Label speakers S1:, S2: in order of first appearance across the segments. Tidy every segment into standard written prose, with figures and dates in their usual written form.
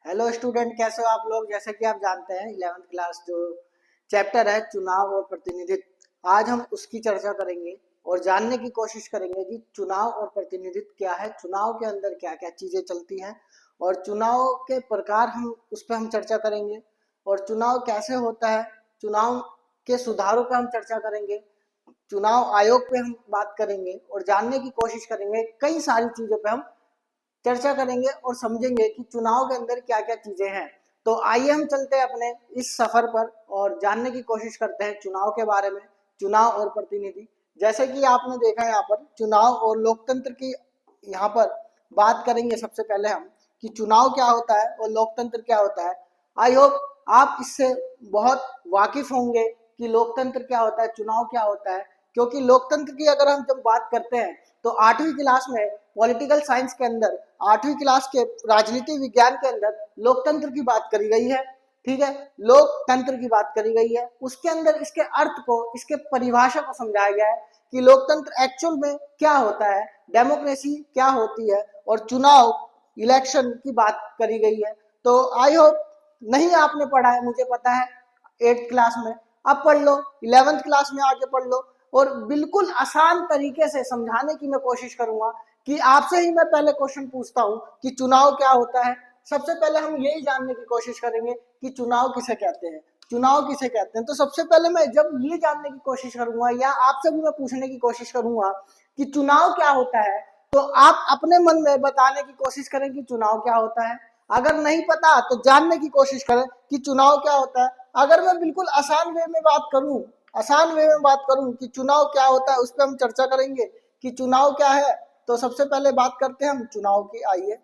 S1: Hello student, कैसे हो आप लोग। जैसे कि आप जानते हैं 11th क्लास जो चैप्टर है चुनाव और प्रतिनिधित्व, आज हम उसकी चर्चा करेंगे और जानने की कोशिश करेंगे कि चुनाव और प्रतिनिधित्व क्या है, चुनाव के अंदर क्या क्या चीजें चलती हैं और चुनाव के प्रकार हम उस पर हम चर्चा करेंगे और चुनाव कैसे होता है, चुनाव के सुधारों पर हम चर्चा करेंगे, चुनाव आयोग पे हम बात करेंगे और जानने की कोशिश करेंगे। कई सारी चीजों पे हम चर्चा करेंगे और समझेंगे कि चुनाव के अंदर क्या क्या चीजें हैं। तो आइए हम चलते हैं अपने इस सफर पर और जानने की कोशिश करते हैं चुनाव के बारे में, चुनाव और प्रतिनिधि। जैसे कि आपने देखा यहाँ पर चुनाव और लोकतंत्र की यहाँ पर बात करेंगे। सबसे पहले हम कि चुनाव क्या होता है और लोकतंत्र क्या होता है। आई होप आप इससे बहुत वाकिफ होंगे कि लोकतंत्र क्या होता है, चुनाव क्या होता है। क्योंकि लोकतंत्र की अगर हम जब बात करते हैं तो 8वीं क्लास में पॉलिटिकल साइंस के अंदर, 8वीं क्लास के राजनीति विज्ञान के अंदर लोकतंत्र की बात करी गई है। ठीक है, लोकतंत्र की बात करी गई है, उसके अंदर इसके अर्थ को, इसके परिभाषा को समझाया गया है कि लोकतंत्र एक्चुअल में क्या होता है, डेमोक्रेसी क्या होती है और चुनाव इलेक्शन की बात करी गई है। तो आई होप नहीं आपने पढ़ा है, मुझे पता है 8th क्लास में, अब पढ़ लो, 11th क्लास में आके पढ़ लो और बिल्कुल आसान तरीके से समझाने की मैं कोशिश करूंगा कि आपसे ही मैं पहले क्वेश्चन पूछता हूं कि चुनाव क्या होता है। सबसे पहले हम यही जानने की कोशिश करेंगे कि चुनाव किसे कहते हैं, चुनाव किसे कहते हैं। तो सबसे पहले मैं जब ये जानने की कोशिश करूंगा या आपसे भी मैं पूछने की कोशिश करूंगा कि चुनाव क्या होता है, तो आप अपने मन में बताने की कोशिश करें कि चुनाव क्या होता है। अगर नहीं पता तो जानने की कोशिश करें कि चुनाव क्या होता है। अगर मैं बिल्कुल आसान वे में बात करूं, आसान वे में बात करूं कि चुनाव क्या होता है, उस पर हम चर्चा करेंगे कि चुनाव क्या है। तो सबसे पहले बात करते हैं हम चुनाव की। आइए,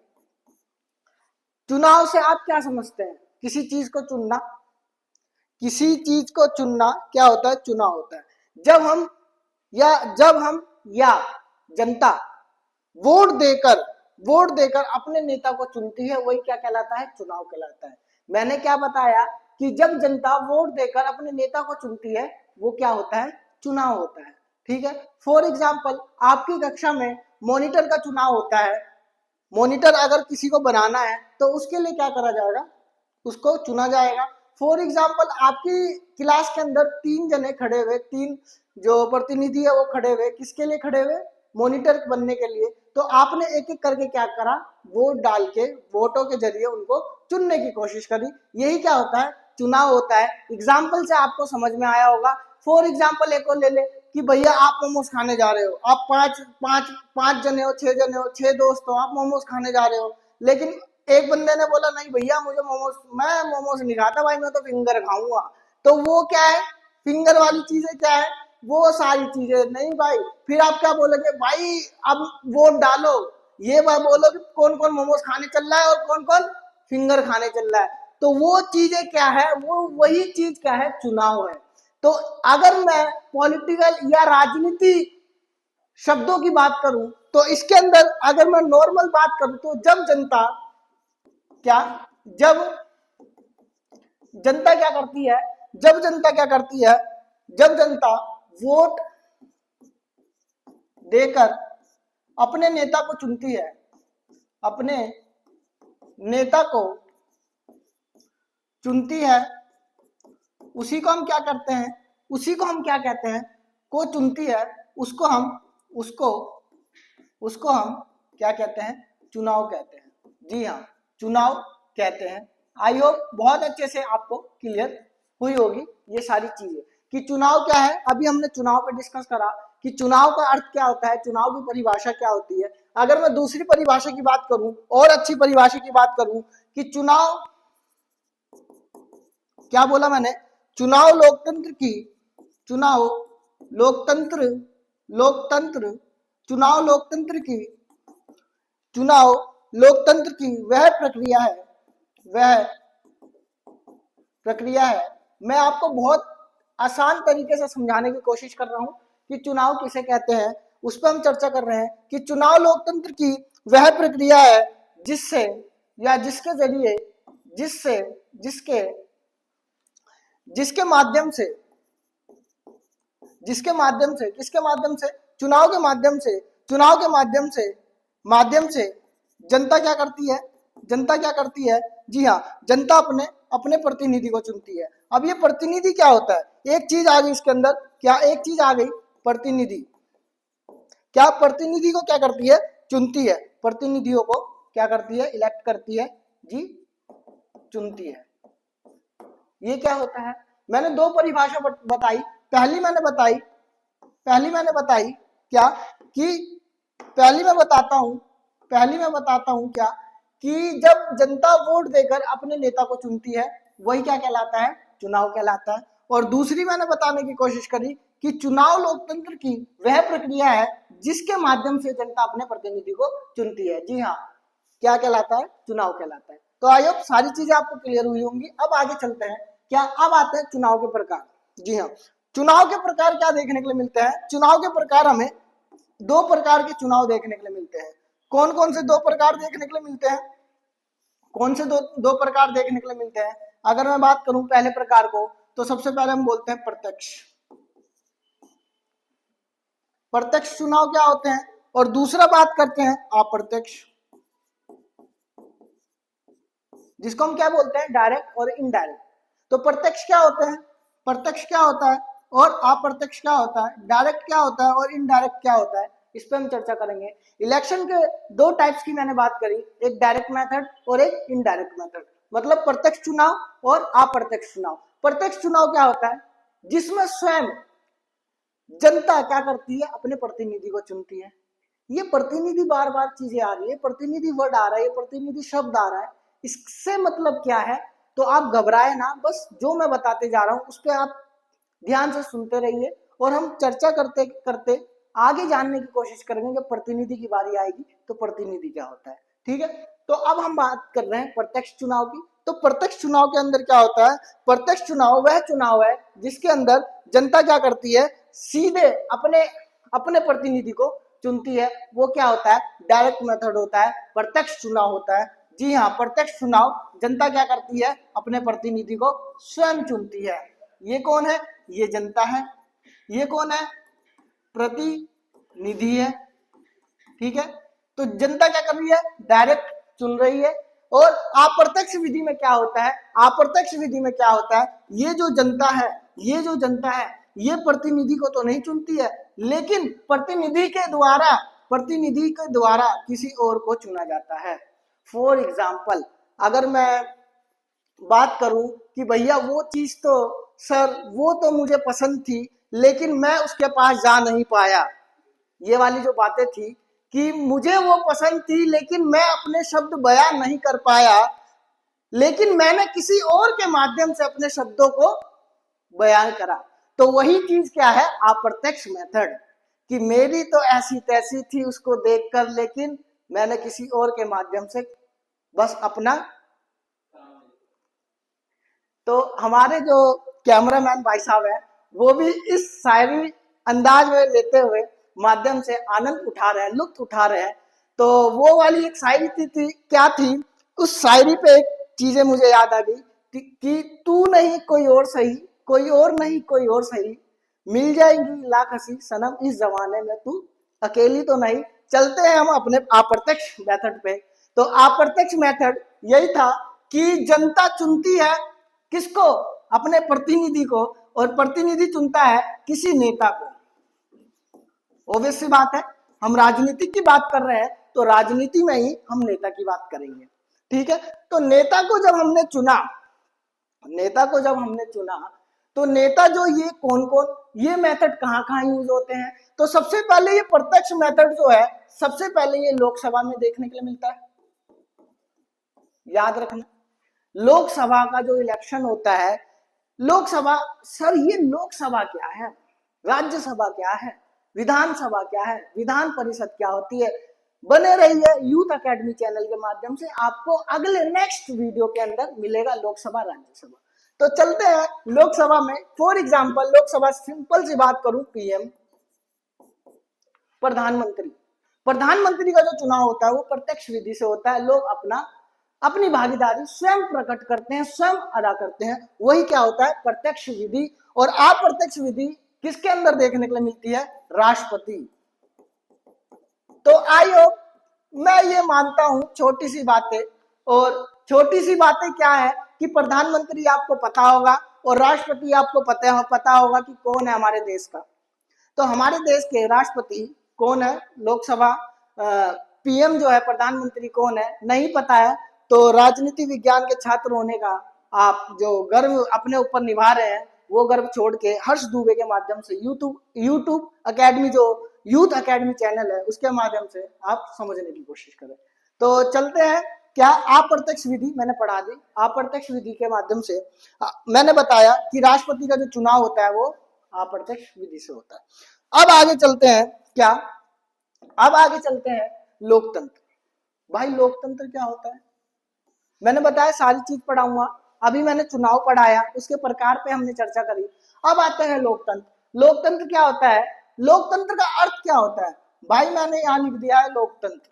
S1: चुनाव से आप क्या समझते हैं? किसी चीज को चुनना, किसी चीज को चुनना क्या होता है? चुनाव होता है। जब हम या जनता वोट देकर अपने नेता को चुनती है, वही क्या कहलाता है? चुनाव कहलाता है। मैंने क्या बताया कि जब जनता वोट देकर अपने नेता को चुनती है, वो क्या होता है? चुनाव होता है। ठीक है, फॉर एग्जाम्पल आपकी कक्षा में मॉनिटर का चुनाव होता है। मॉनिटर अगर किसी को बनाना है तो उसके लिए क्या करा जाएगा? उसको चुना जाएगा। फॉर एग्जाम्पल आपकी क्लास के अंदर 3 जने खड़े हुए, 3 जो प्रतिनिधि है वो खड़े हुए, किसके लिए खड़े हुए? मॉनिटर बनने के लिए। तो आपने एक एक करके क्या करा? वोट डाल के, वोटों के जरिए उनको चुनने की कोशिश करी। यही क्या होता है? चुनाव होता है। एग्जाम्पल से आपको समझ में आया होगा। फॉर एग्जाम्पल एक और ले ले कि भैया आप मोमोज खाने जा रहे हो, आप पांच पांच पांच जने हो, 6 जने हो, 6 दोस्त हो, आप मोमोज खाने जा रहे हो। लेकिन एक बंदे ने बोला नहीं भैया मुझे मोमोज, मैं मोमोज नहीं खाता भाई, मैं तो फिंगर खाऊंगा। तो वो क्या है? फिंगर वाली चीजें क्या है? वो सारी चीजें नहीं भाई। फिर आप क्या बोलोगे? भाई अब वोट डालो, ये बात बोलो कि कौन कौन मोमोज खाने चल रहा है और कौन कौन फिंगर खाने चल रहा है। तो वो चीजें क्या है? वो वही चीज क्या है? चुनाव है। तो अगर मैं पॉलिटिकल या राजनीति शब्दों की बात करूं तो इसके अंदर अगर मैं नॉर्मल बात करूं तो जब जनता क्या जब जनता क्या करती है, जब जनता क्या करती है, जब जनता वोट देकर अपने नेता को चुनती है, अपने नेता को चुनती है, उसी को हम क्या करते हैं? उसी को हम क्या कहते हैं? को चुनती है, उसको हम उसको उसको हम क्या कहते हैं? चुनाव कहते हैं। जी हाँ, चुनाव कहते हैं। आई होप बहुत अच्छे से आपको क्लियर हुई होगी ये सारी चीजें कि चुनाव क्या है। अभी हमने चुनाव पे डिस्कस करा कि चुनाव का अर्थ क्या होता है, चुनाव की परिभाषा क्या होती है। अगर मैं दूसरी परिभाषा की बात करूं और अच्छी परिभाषा की बात करूं कि चुनाव क्या बोला मैंने? चुनाव लोकतंत्र की, चुनाव लोकतंत्र लोकतंत्र चुनाव लोकतंत्र की, चुनाव लोकतंत्र की वह प्रक्रिया है। मैं आपको बहुत आसान तरीके से समझाने की कोशिश कर रहा हूं कि चुनाव किसे कहते हैं। उस पर हम चर्चा कर रहे हैं कि चुनाव लोकतंत्र की वह प्रक्रिया है जिससे या जिसके जरिए जिससे जिसके जिसके माध्यम से किसके माध्यम से? चुनाव के माध्यम से जनता क्या करती है? जनता क्या करती है? जी हाँ, जनता अपने अपने प्रतिनिधि को चुनती है। अब ये प्रतिनिधि क्या होता है? एक चीज आ गई इसके अंदर, क्या एक चीज आ गई? प्रतिनिधि। क्या प्रतिनिधि को क्या करती है? चुनती है। प्रतिनिधियों को क्या करती है? इलेक्ट करती है जी, चुनती है। ये क्या होता है? मैंने दो परिभाषा बताई। पहली मैंने बताई क्या कि पहली मैं बताता हूं क्या कि जब जनता वोट देकर अपने नेता को चुनती है, वही क्या कहलाता है? चुनाव कहलाता है। और दूसरी मैंने बताने की कोशिश करी कि चुनाव लोकतंत्र की वह प्रक्रिया है जिसके माध्यम से जनता अपने प्रतिनिधि को चुनती है। जी हाँ, क्या कहलाता है? चुनाव कहलाता है। तो आई होप सारी चीजें आपको क्लियर हुई होंगी। अब आगे चलते हैं। क्या अब आते हैं चुनाव के प्रकार। जी हाँ, चुनाव के प्रकार क्या देखने के लिए मिलते हैं? चुनाव के प्रकार हमें दो प्रकार के चुनाव देखने के लिए मिलते हैं। कौन कौन से दो प्रकार देखने के लिए मिलते हैं? कौन से दो प्रकार देखने के लिए मिलते हैं? अगर मैं बात करूं पहले प्रकार को, तो सबसे पहले हम बोलते हैं प्रत्यक्ष। प्रत्यक्ष चुनाव क्या होते हैं? और दूसरा बात करते हैं अप्रत्यक्ष, जिसको हम क्या बोलते हैं? डायरेक्ट और इनडायरेक्ट। तो प्रत्यक्ष क्या होते हैं? प्रत्यक्ष क्या होता है और अप्रत्यक्ष क्या होता है? डायरेक्ट क्या होता है और इनडायरेक्ट क्या होता है? इस पर हम चर्चा करेंगे। इलेक्शन के दो टाइप्स की मैंने बात करी, एक डायरेक्ट मेथड और एक इनडायरेक्ट मेथड, मतलब प्रत्यक्ष चुनाव और अप्रत्यक्ष चुनाव। प्रत्यक्ष चुनाव क्या होता है? जिसमें स्वयं जनता क्या करती है? अपने प्रतिनिधि को चुनती है। ये प्रतिनिधि बार बार चीजें आ रही है, प्रतिनिधि वर्ड आ रहा है, प्रतिनिधि शब्द आ रहा है, इससे मतलब क्या है? तो आप घबराए ना, बस जो मैं बताते जा रहा हूं उस पर आप ध्यान से सुनते रहिए और हम चर्चा करते करते आगे जानने की कोशिश करेंगे। जब प्रतिनिधि की बारी आएगी तो प्रतिनिधि क्या होता है, ठीक है। तो अब हम बात कर रहे हैं प्रत्यक्ष चुनाव की। तो प्रत्यक्ष चुनाव के अंदर क्या होता है? प्रत्यक्ष चुनाव वह चुनाव है जिसके अंदर जनता क्या करती है? सीधे अपने अपने प्रतिनिधि को चुनती है। वो क्या होता है? डायरेक्ट मेथड होता है, प्रत्यक्ष चुनाव होता है। जी हाँ, प्रत्यक्ष चुनाव जनता क्या करती है? अपने प्रतिनिधि को स्वयं चुनती है। ये कौन है? ये जनता है। ये कौन है? प्रतिनिधि है, ठीक है। तो जनता क्या कर रही है? डायरेक्ट चुन रही है। और अप्रत्यक्ष विधि में क्या होता है? अप्रत्यक्ष विधि में क्या होता है? ये जो जनता है, ये प्रतिनिधि को तो नहीं चुनती है, लेकिन प्रतिनिधि के द्वारा किसी और को चुना जाता है। फॉर एग्जाम्पल, अगर मैं बात करूं कि भैया वो चीज तो सर वो तो मुझे पसंद थी लेकिन मैं उसके पास जा नहीं पाया, ये वाली जो बातें थी कि मुझे वो पसंद थी लेकिन मैं अपने शब्द बयान नहीं कर पाया, लेकिन मैंने किसी और के माध्यम से अपने शब्दों को बयान करा। तो वही चीज क्या है? अप्रत्यक्ष मेथड, कि मेरी तो ऐसी तैसी थी उसको देखकर, लेकिन मैंने किसी और के माध्यम से बस अपना। तो हमारे जो कैमरामैन भाई साहब हैं वो भी इस शायरी अंदाज में लेते हुए माध्यम से आनंद उठा रहे हैं, लुत्फ उठा रहे हैं। तो वो वाली एक शायरी थी क्या थी? उस शायरी पे एक चीजें मुझे याद आ गई कि तू नहीं कोई और सही, कोई और नहीं कोई और सही, मिल जाएंगी लाख हंसी सनम इस जमाने में तू अकेली तो नहीं। चलते हैं हम अपने अप्रत्यक्ष मेथड पे। तो अप्रत्यक्ष मेथड यही था कि जनता चुनती है किसको? अपने प्रतिनिधि को, और प्रतिनिधि चुनता है किसी नेता को। ऑब्वियस सी बात है, हम राजनीति की बात कर रहे हैं तो राजनीति में ही हम नेता की बात करेंगे, ठीक है। तो नेता को जब हमने चुना तो नेता जो ये कौन कौन, ये मेथड कहाँ कहाँ यूज होते हैं? तो सबसे पहले ये प्रत्यक्ष मेथड जो है, सबसे पहले ये लोकसभा में देखने के लिए मिलता है। याद रखना, लोकसभा का जो इलेक्शन होता है, लोकसभा, सर ये लोकसभा क्या है, राज्यसभा क्या है, विधानसभा क्या है, विधान परिषद क्या होती है? बने रहिए यूथ एकेडमी चैनल के माध्यम से, आपको अगले नेक्स्ट वीडियो के अंदर मिलेगा लोकसभा राज्यसभा। तो चलते हैं लोकसभा में। फॉर एग्जाम्पल लोकसभा, सिंपल सी बात करूं, पीएम, प्रधानमंत्री का जो चुनाव होता है वो प्रत्यक्ष विधि से होता है। लोग अपनी भागीदारी स्वयं प्रकट करते हैं, स्वयं अदा करते हैं, वही क्या होता है? प्रत्यक्ष विधि। और अप्रत्यक्ष विधि किसके अंदर देखने के लिए मिलती है? राष्ट्रपति। तो आइयो, मैं ये मानता हूं, छोटी सी बात है, और छोटी सी बातें क्या है कि प्रधानमंत्री आपको पता होगा और राष्ट्रपति आपको पता होगा कि कौन है हमारे देश का। तो हमारे देश के राष्ट्रपति कौन है, लोकसभा पीएम जो है, प्रधानमंत्री कौन है, नहीं पता है तो राजनीति विज्ञान के छात्र होने का आप जो गर्व अपने ऊपर निभा रहे हैं वो गर्व छोड़ के हर्ष दुबे के माध्यम से यूट्यूब अकेडमी, जो यूथ अकेडमी चैनल है, उसके माध्यम से आप समझने की कोशिश करें। तो चलते हैं, क्या अप्रत्यक्ष विधि मैंने पढ़ा दी। अप्रत्यक्ष विधि के माध्यम से मैंने बताया कि राष्ट्रपति का जो चुनाव होता है वो अप्रत्यक्ष विधि से होता है। अब आगे चलते हैं, क्या अब आगे चलते हैं लोकतंत्र। भाई लोकतंत्र क्या होता है, मैंने बताया सारी चीज पढ़ाऊंगा। अभी मैंने चुनाव पढ़ाया, उसके प्रकार पे हमने चर्चा करी। अब आते हैं लोकतंत्र। लोकतंत्र क्या होता है, लोकतंत्र का अर्थ क्या होता है। भाई मैंने यहां लिख दिया है लोकतंत्र।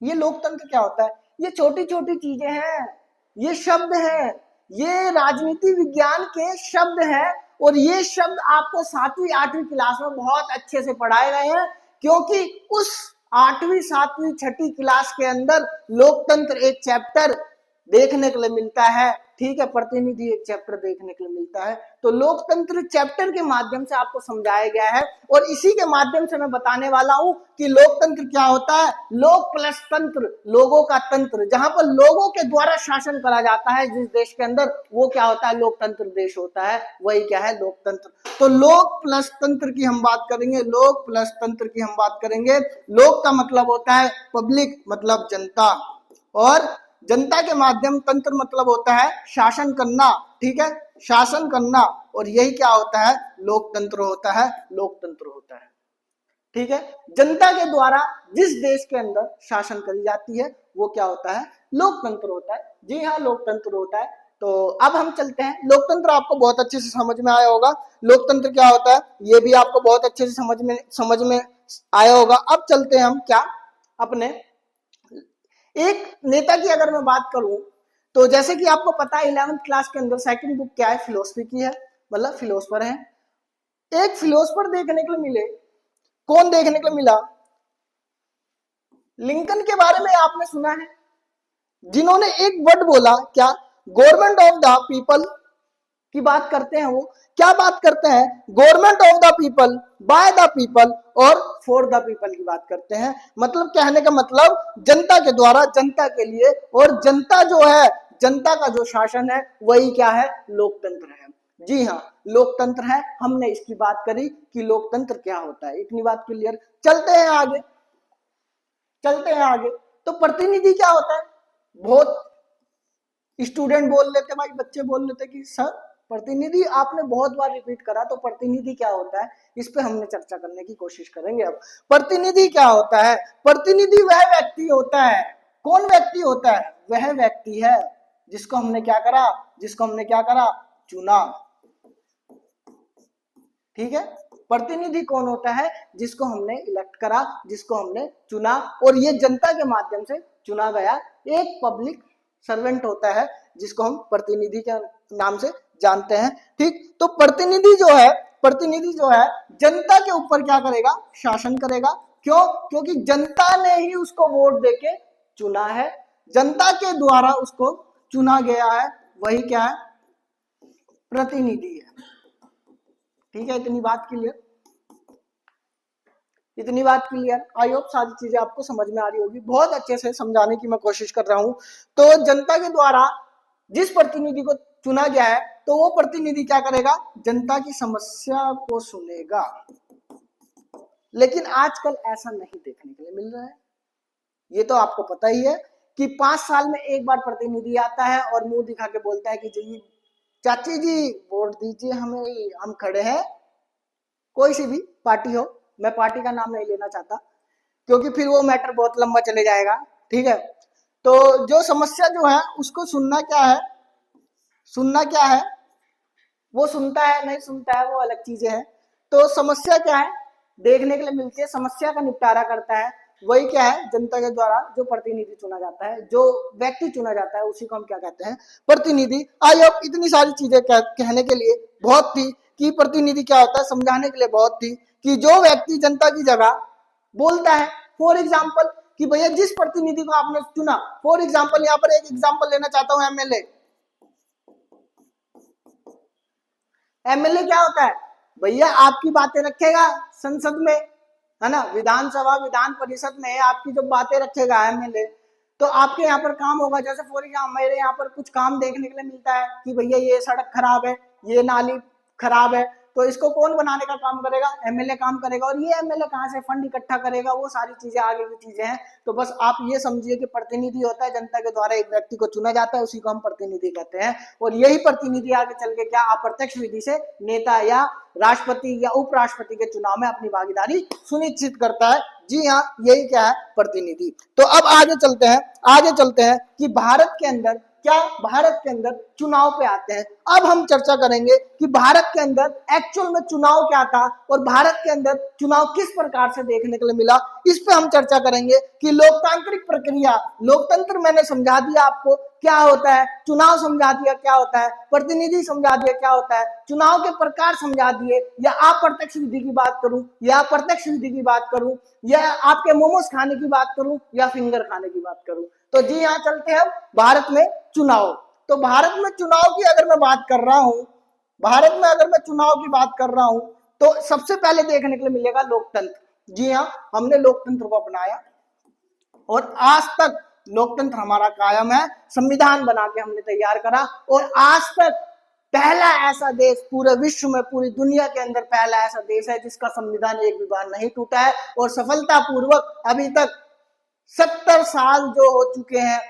S1: ये लोकतंत्र क्या होता है, ये छोटी छोटी चीजें हैं, ये शब्द हैं, ये राजनीति विज्ञान के शब्द हैं और ये शब्द आपको 7वीं 8वीं क्लास में बहुत अच्छे से पढ़ाए गए हैं, क्योंकि उस 8वीं 7वीं 6ठी क्लास के अंदर लोकतंत्र एक चैप्टर देखने के लिए मिलता है। ठीक है, प्रतिनिधि एक चैप्टर देखने के लिए मिलता है। तो लोकतंत्र चैप्टर के माध्यम से आपको समझाया गया है और इसी के माध्यम से मैं बताने वाला हूं कि लोकतंत्र क्या होता है। लोक प्लस तंत्र, लोगों का तंत्र, जहां पर लोगों के द्वारा शासन करा जाता है जिस देश के अंदर, वो क्या होता है, लोकतंत्र देश होता है, वही क्या है, लोकतंत्र। तो लोक प्लस तंत्र की हम बात करेंगे, लोक प्लस तंत्र की हम बात करेंगे। लोक का मतलब होता है पब्लिक, मतलब जनता, और जनता के माध्यम, तंत्र मतलब होता है शासन करना। ठीक है, शासन करना, और यही क्या होता है, लोकतंत्र होता है, लोकतंत्र होता है। ठीक है, जनता के द्वारा जिस देश के अंदर शासन करी जाती है वो क्या होता है, लोकतंत्र होता है। जी हाँ, लोकतंत्र होता है। तो अब हम चलते हैं, लोकतंत्र आपको बहुत अच्छे से समझ में आया होगा। लोकतंत्र क्या होता है ये भी आपको बहुत अच्छे से समझ में आया होगा। अब चलते हैं हम क्या, अपने एक नेता की अगर मैं बात करूं तो जैसे कि आपको पता है 11th क्लास के अंदर सेकंड बुक क्या है, फिलोसफी की है, मतलब फिलोसफर है। एक फिलोसफर देखने के लिए मिले, कौन देखने के लिए मिला, लिंकन के बारे में आपने सुना है, जिन्होंने एक वर्ड बोला, क्या, गवर्नमेंट ऑफ द पीपल की बात करते हैं। वो क्या बात करते हैं, government of the people, by the people और फॉर द पीपल की बात करते हैं। मतलब कहने का मतलब जनता के द्वारा, जनता के लिए, और जनता जो है, जनता का जो शासन है वही क्या है, लोकतंत्र है। जी हाँ, लोकतंत्र है। हमने इसकी बात करी कि लोकतंत्र क्या होता है, इतनी बात क्लियर। चलते हैं आगे, चलते हैं आगे। तो प्रतिनिधि क्या होता है, बहुत स्टूडेंट बोल लेते, भाई बच्चे बोल लेते कि सर प्रतिनिधि आपने बहुत बार रिपीट करा, तो प्रतिनिधि क्या होता है, इस पे हमने चर्चा करने की कोशिश करेंगे। अब प्रतिनिधि क्या होता है, प्रतिनिधि वह व्यक्ति होता है, कौन व्यक्ति होता है, वह व्यक्ति है जिसको हमने क्या करा, जिसको हमने क्या करा, चुना। ठीक है, प्रतिनिधि कौन होता है, जिसको हमने इलेक्ट करा, जिसको हमने चुना, और ये जनता के माध्यम से चुना गया एक पब्लिक सर्वेंट होता है जिसको हम प्रतिनिधि के नाम से जानते हैं। ठीक, तो प्रतिनिधि जो है जनता के ऊपर क्या करेगा, शासन करेगा। क्यों, क्योंकि जनता ने ही उसको वोट देके चुना है, जनता के द्वारा उसको चुना गया है, वही क्या है, प्रतिनिधि है। ठीक है, इतनी बात क्लियर, इतनी बात क्लियर। आई होप सारी चीजें आपको समझ में आ रही होगी, बहुत अच्छे से समझाने की मैं कोशिश कर रहा हूं। तो जनता के द्वारा जिस प्रतिनिधि को चुना गया है, तो वो प्रतिनिधि क्या करेगा, जनता की समस्या को सुनेगा। लेकिन आजकल ऐसा नहीं देखने के लिए मिल रहा है। ये तो आपको पता ही है कि 5 साल में एक बार प्रतिनिधि आता है और मुंह दिखा के बोलता है कि जी चाची जी वोट दीजिए हमें, हम खड़े हैं। कोई सी भी पार्टी हो, मैं पार्टी का नाम नहीं लेना चाहता क्योंकि फिर वो मैटर बहुत लंबा चले जाएगा। ठीक है, तो जो समस्या जो है उसको सुनना क्या है, सुनना क्या है, वो सुनता है नहीं सुनता है वो अलग चीजें हैं। तो समस्या क्या है, देखने के लिए मिलती है, समस्या का निपटारा करता है, वही क्या है, जनता के द्वारा जो प्रतिनिधि चुना जाता है, जो व्यक्ति चुना जाता है, उसी को हम क्या कहते हैं, प्रतिनिधि। आई होप इतनी सारी चीजें कहने के लिए बहुत थी कि प्रतिनिधि क्या होता है, समझाने के लिए बहुत थी कि जो व्यक्ति जनता की जगह बोलता है। फॉर एग्जाम्पल कि भैया जिस प्रतिनिधि को आपने चुना, फॉर एग्जाम्पल यहाँ पर एक एग्जाम्पल लेना चाहता हूं, एमएलए। एमएलए क्या होता है भैया, आपकी बातें रखेगा संसद में, है ना, विधानसभा विधान परिषद में आपकी जो बातें रखेगा एमएलए, तो आपके यहाँ पर काम होगा। जैसे फॉर एग्जाम्पल मेरे यहाँ पर कुछ काम देखने के लिए मिलता है कि भैया ये सड़क खराब है, ये नाली खराब है, तो इसको कौन बनाने का काम करेगा, एमएलए काम करेगा। और ये एमएलए कहाँ से फंड इकट्ठा करेगा, वो सारी चीजें आगे की चीजें हैं। तो बस आप ये समझिए कि प्रतिनिधि होता है जनता के द्वारा, एक व्यक्ति को चुना जाता है, उसी को हम प्रतिनिधि कहते हैं। और यही प्रतिनिधि आगे चल के क्या अप्रत्यक्ष विधि से नेता या राष्ट्रपति या उपराष्ट्रपति के चुनाव में अपनी भागीदारी सुनिश्चित करता है। जी हाँ, यही क्या है, प्रतिनिधि। तो अब आगे चलते हैं कि भारत के अंदर चुनाव पे आते हैं। अब हम चर्चा करेंगे कि भारत के अंदर एक्चुअल में चुनाव क्या था और भारत के अंदर चुनाव किस प्रकार से देखने के लिए मिला। इस पे हम चर्चा करेंगे कि लोकतांत्रिक प्रक्रिया, लोकतंत्र मैंने समझा दिया आपको क्या होता है, चुनाव समझा दिया क्या होता है, प्रतिनिधि समझा दिया क्या होता है, चुनाव के प्रकार समझा दिए, या अप्रत्यक्ष विधि की बात करूं या प्रत्यक्ष विधि की बात करूं, या आपके मोमोज खाने की बात करूं या फिंगर खाने की बात करूं। तो जी हाँ, चलते हैं भारत में चुनाव। तो भारत में चुनाव की अगर मैं बात कर रहा हूं, भारत में अगर मैं चुनाव की बात कर रहा हूं, तो सबसे पहले देखने के लिए मिलेगा लोकतंत्र। जी हाँ, हमने लोकतंत्र को अपनाया और आज तक लोकतंत्र हमारा कायम है। संविधान बना के हमने तैयार करा और आज तक पहला ऐसा देश पूरे विश्व में, पूरी दुनिया के अंदर पहला ऐसा देश है जिसका संविधान एक भी बार नहीं टूटा है। और सफलतापूर्वक अभी तक 70 साल जो हो चुके हैं,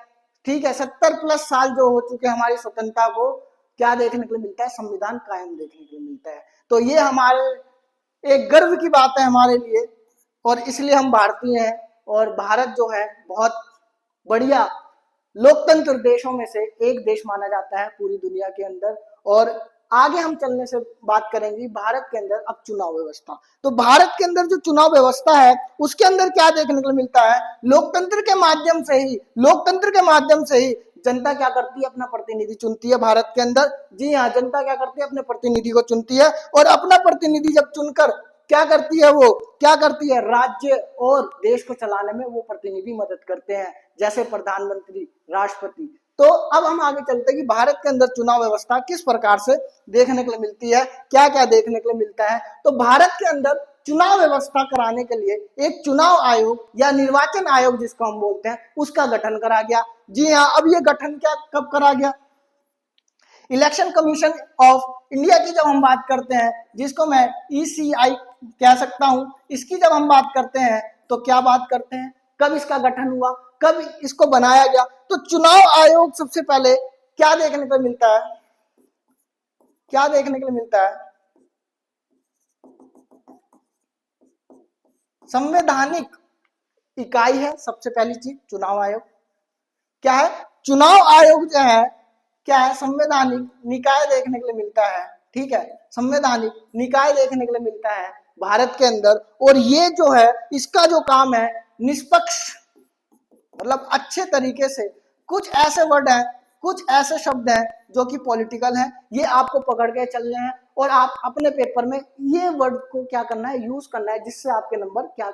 S1: ठीक है, 70+ साल जो हो चुके हैं हमारी स्वतंत्रता को, क्या देखने के लिए मिलता है, संविधान कायम देखने के लिए मिलता है। तो ये हमारे एक गर्व की बात है हमारे लिए, और इसलिए हम भारतीय हैं। और भारत जो है बहुत बढ़िया लोकतंत्र देशों में से एक देश माना जाता है पूरी दुनिया के अंदर। और आगे हम चलने से बात करेंगे भारत के अंदर अब चुनाव व्यवस्था। तो भारत के अंदर जो चुनाव व्यवस्था है उसके अंदर क्या देखने को मिलता है, लोकतंत्र के माध्यम से ही जनता क्या करती है, अपना प्रतिनिधि चुनती है भारत के अंदर। जी हाँ, जनता क्या करती है, अपने प्रतिनिधि को चुनती है, और अपना प्रतिनिधि जब चुनकर क्या करती है, राज्य और देश को चलाने में वो प्रतिनिधि मदद करते हैं, जैसे प्रधानमंत्री, राष्ट्रपति। तो अब हम आगे चलते हैं कि भारत के अंदर चुनाव व्यवस्था किस प्रकार से देखने के लिए मिलती है, क्या क्या देखने के लिए मिलता है। तो भारत के अंदर चुनाव व्यवस्था कराने के लिए एक चुनाव आयोग या निर्वाचन आयोग जिसको हम बोलते हैं, उसका गठन करा गया। जी हाँ, अब ये गठन कब करा गया, इलेक्शन कमीशन ऑफ इंडिया की जब हम बात करते हैं, जिसको मैं ECI कह सकता हूं, इसकी जब हम बात करते हैं तो क्या बात करते हैं, कब इसका गठन हुआ, कब इसको बनाया गया। तो चुनाव आयोग सबसे पहले क्या देखने को मिलता है, संवैधानिक इकाई है। सबसे पहली चीज चुनाव आयोग क्या है, चुनाव आयोग जो है क्या है, संवैधानिक निकाय देखने के लिए मिलता है। ठीक है, संवैधानिक निकाय देखने के लिए मिलता है भारत के अंदर। और ये जो है इसका जो काम है, निष्पक्ष, मतलब अच्छे तरीके से, कुछ ऐसे वर्ड हैं, कुछ ऐसे शब्द हैं जो कि पॉलिटिकल हैं, ये आपको पकड़ के चलने हैं और आप अपने पेपर में ये वर्ड को क्या करना है, यूज करना है, जिससे आपके नंबर क्या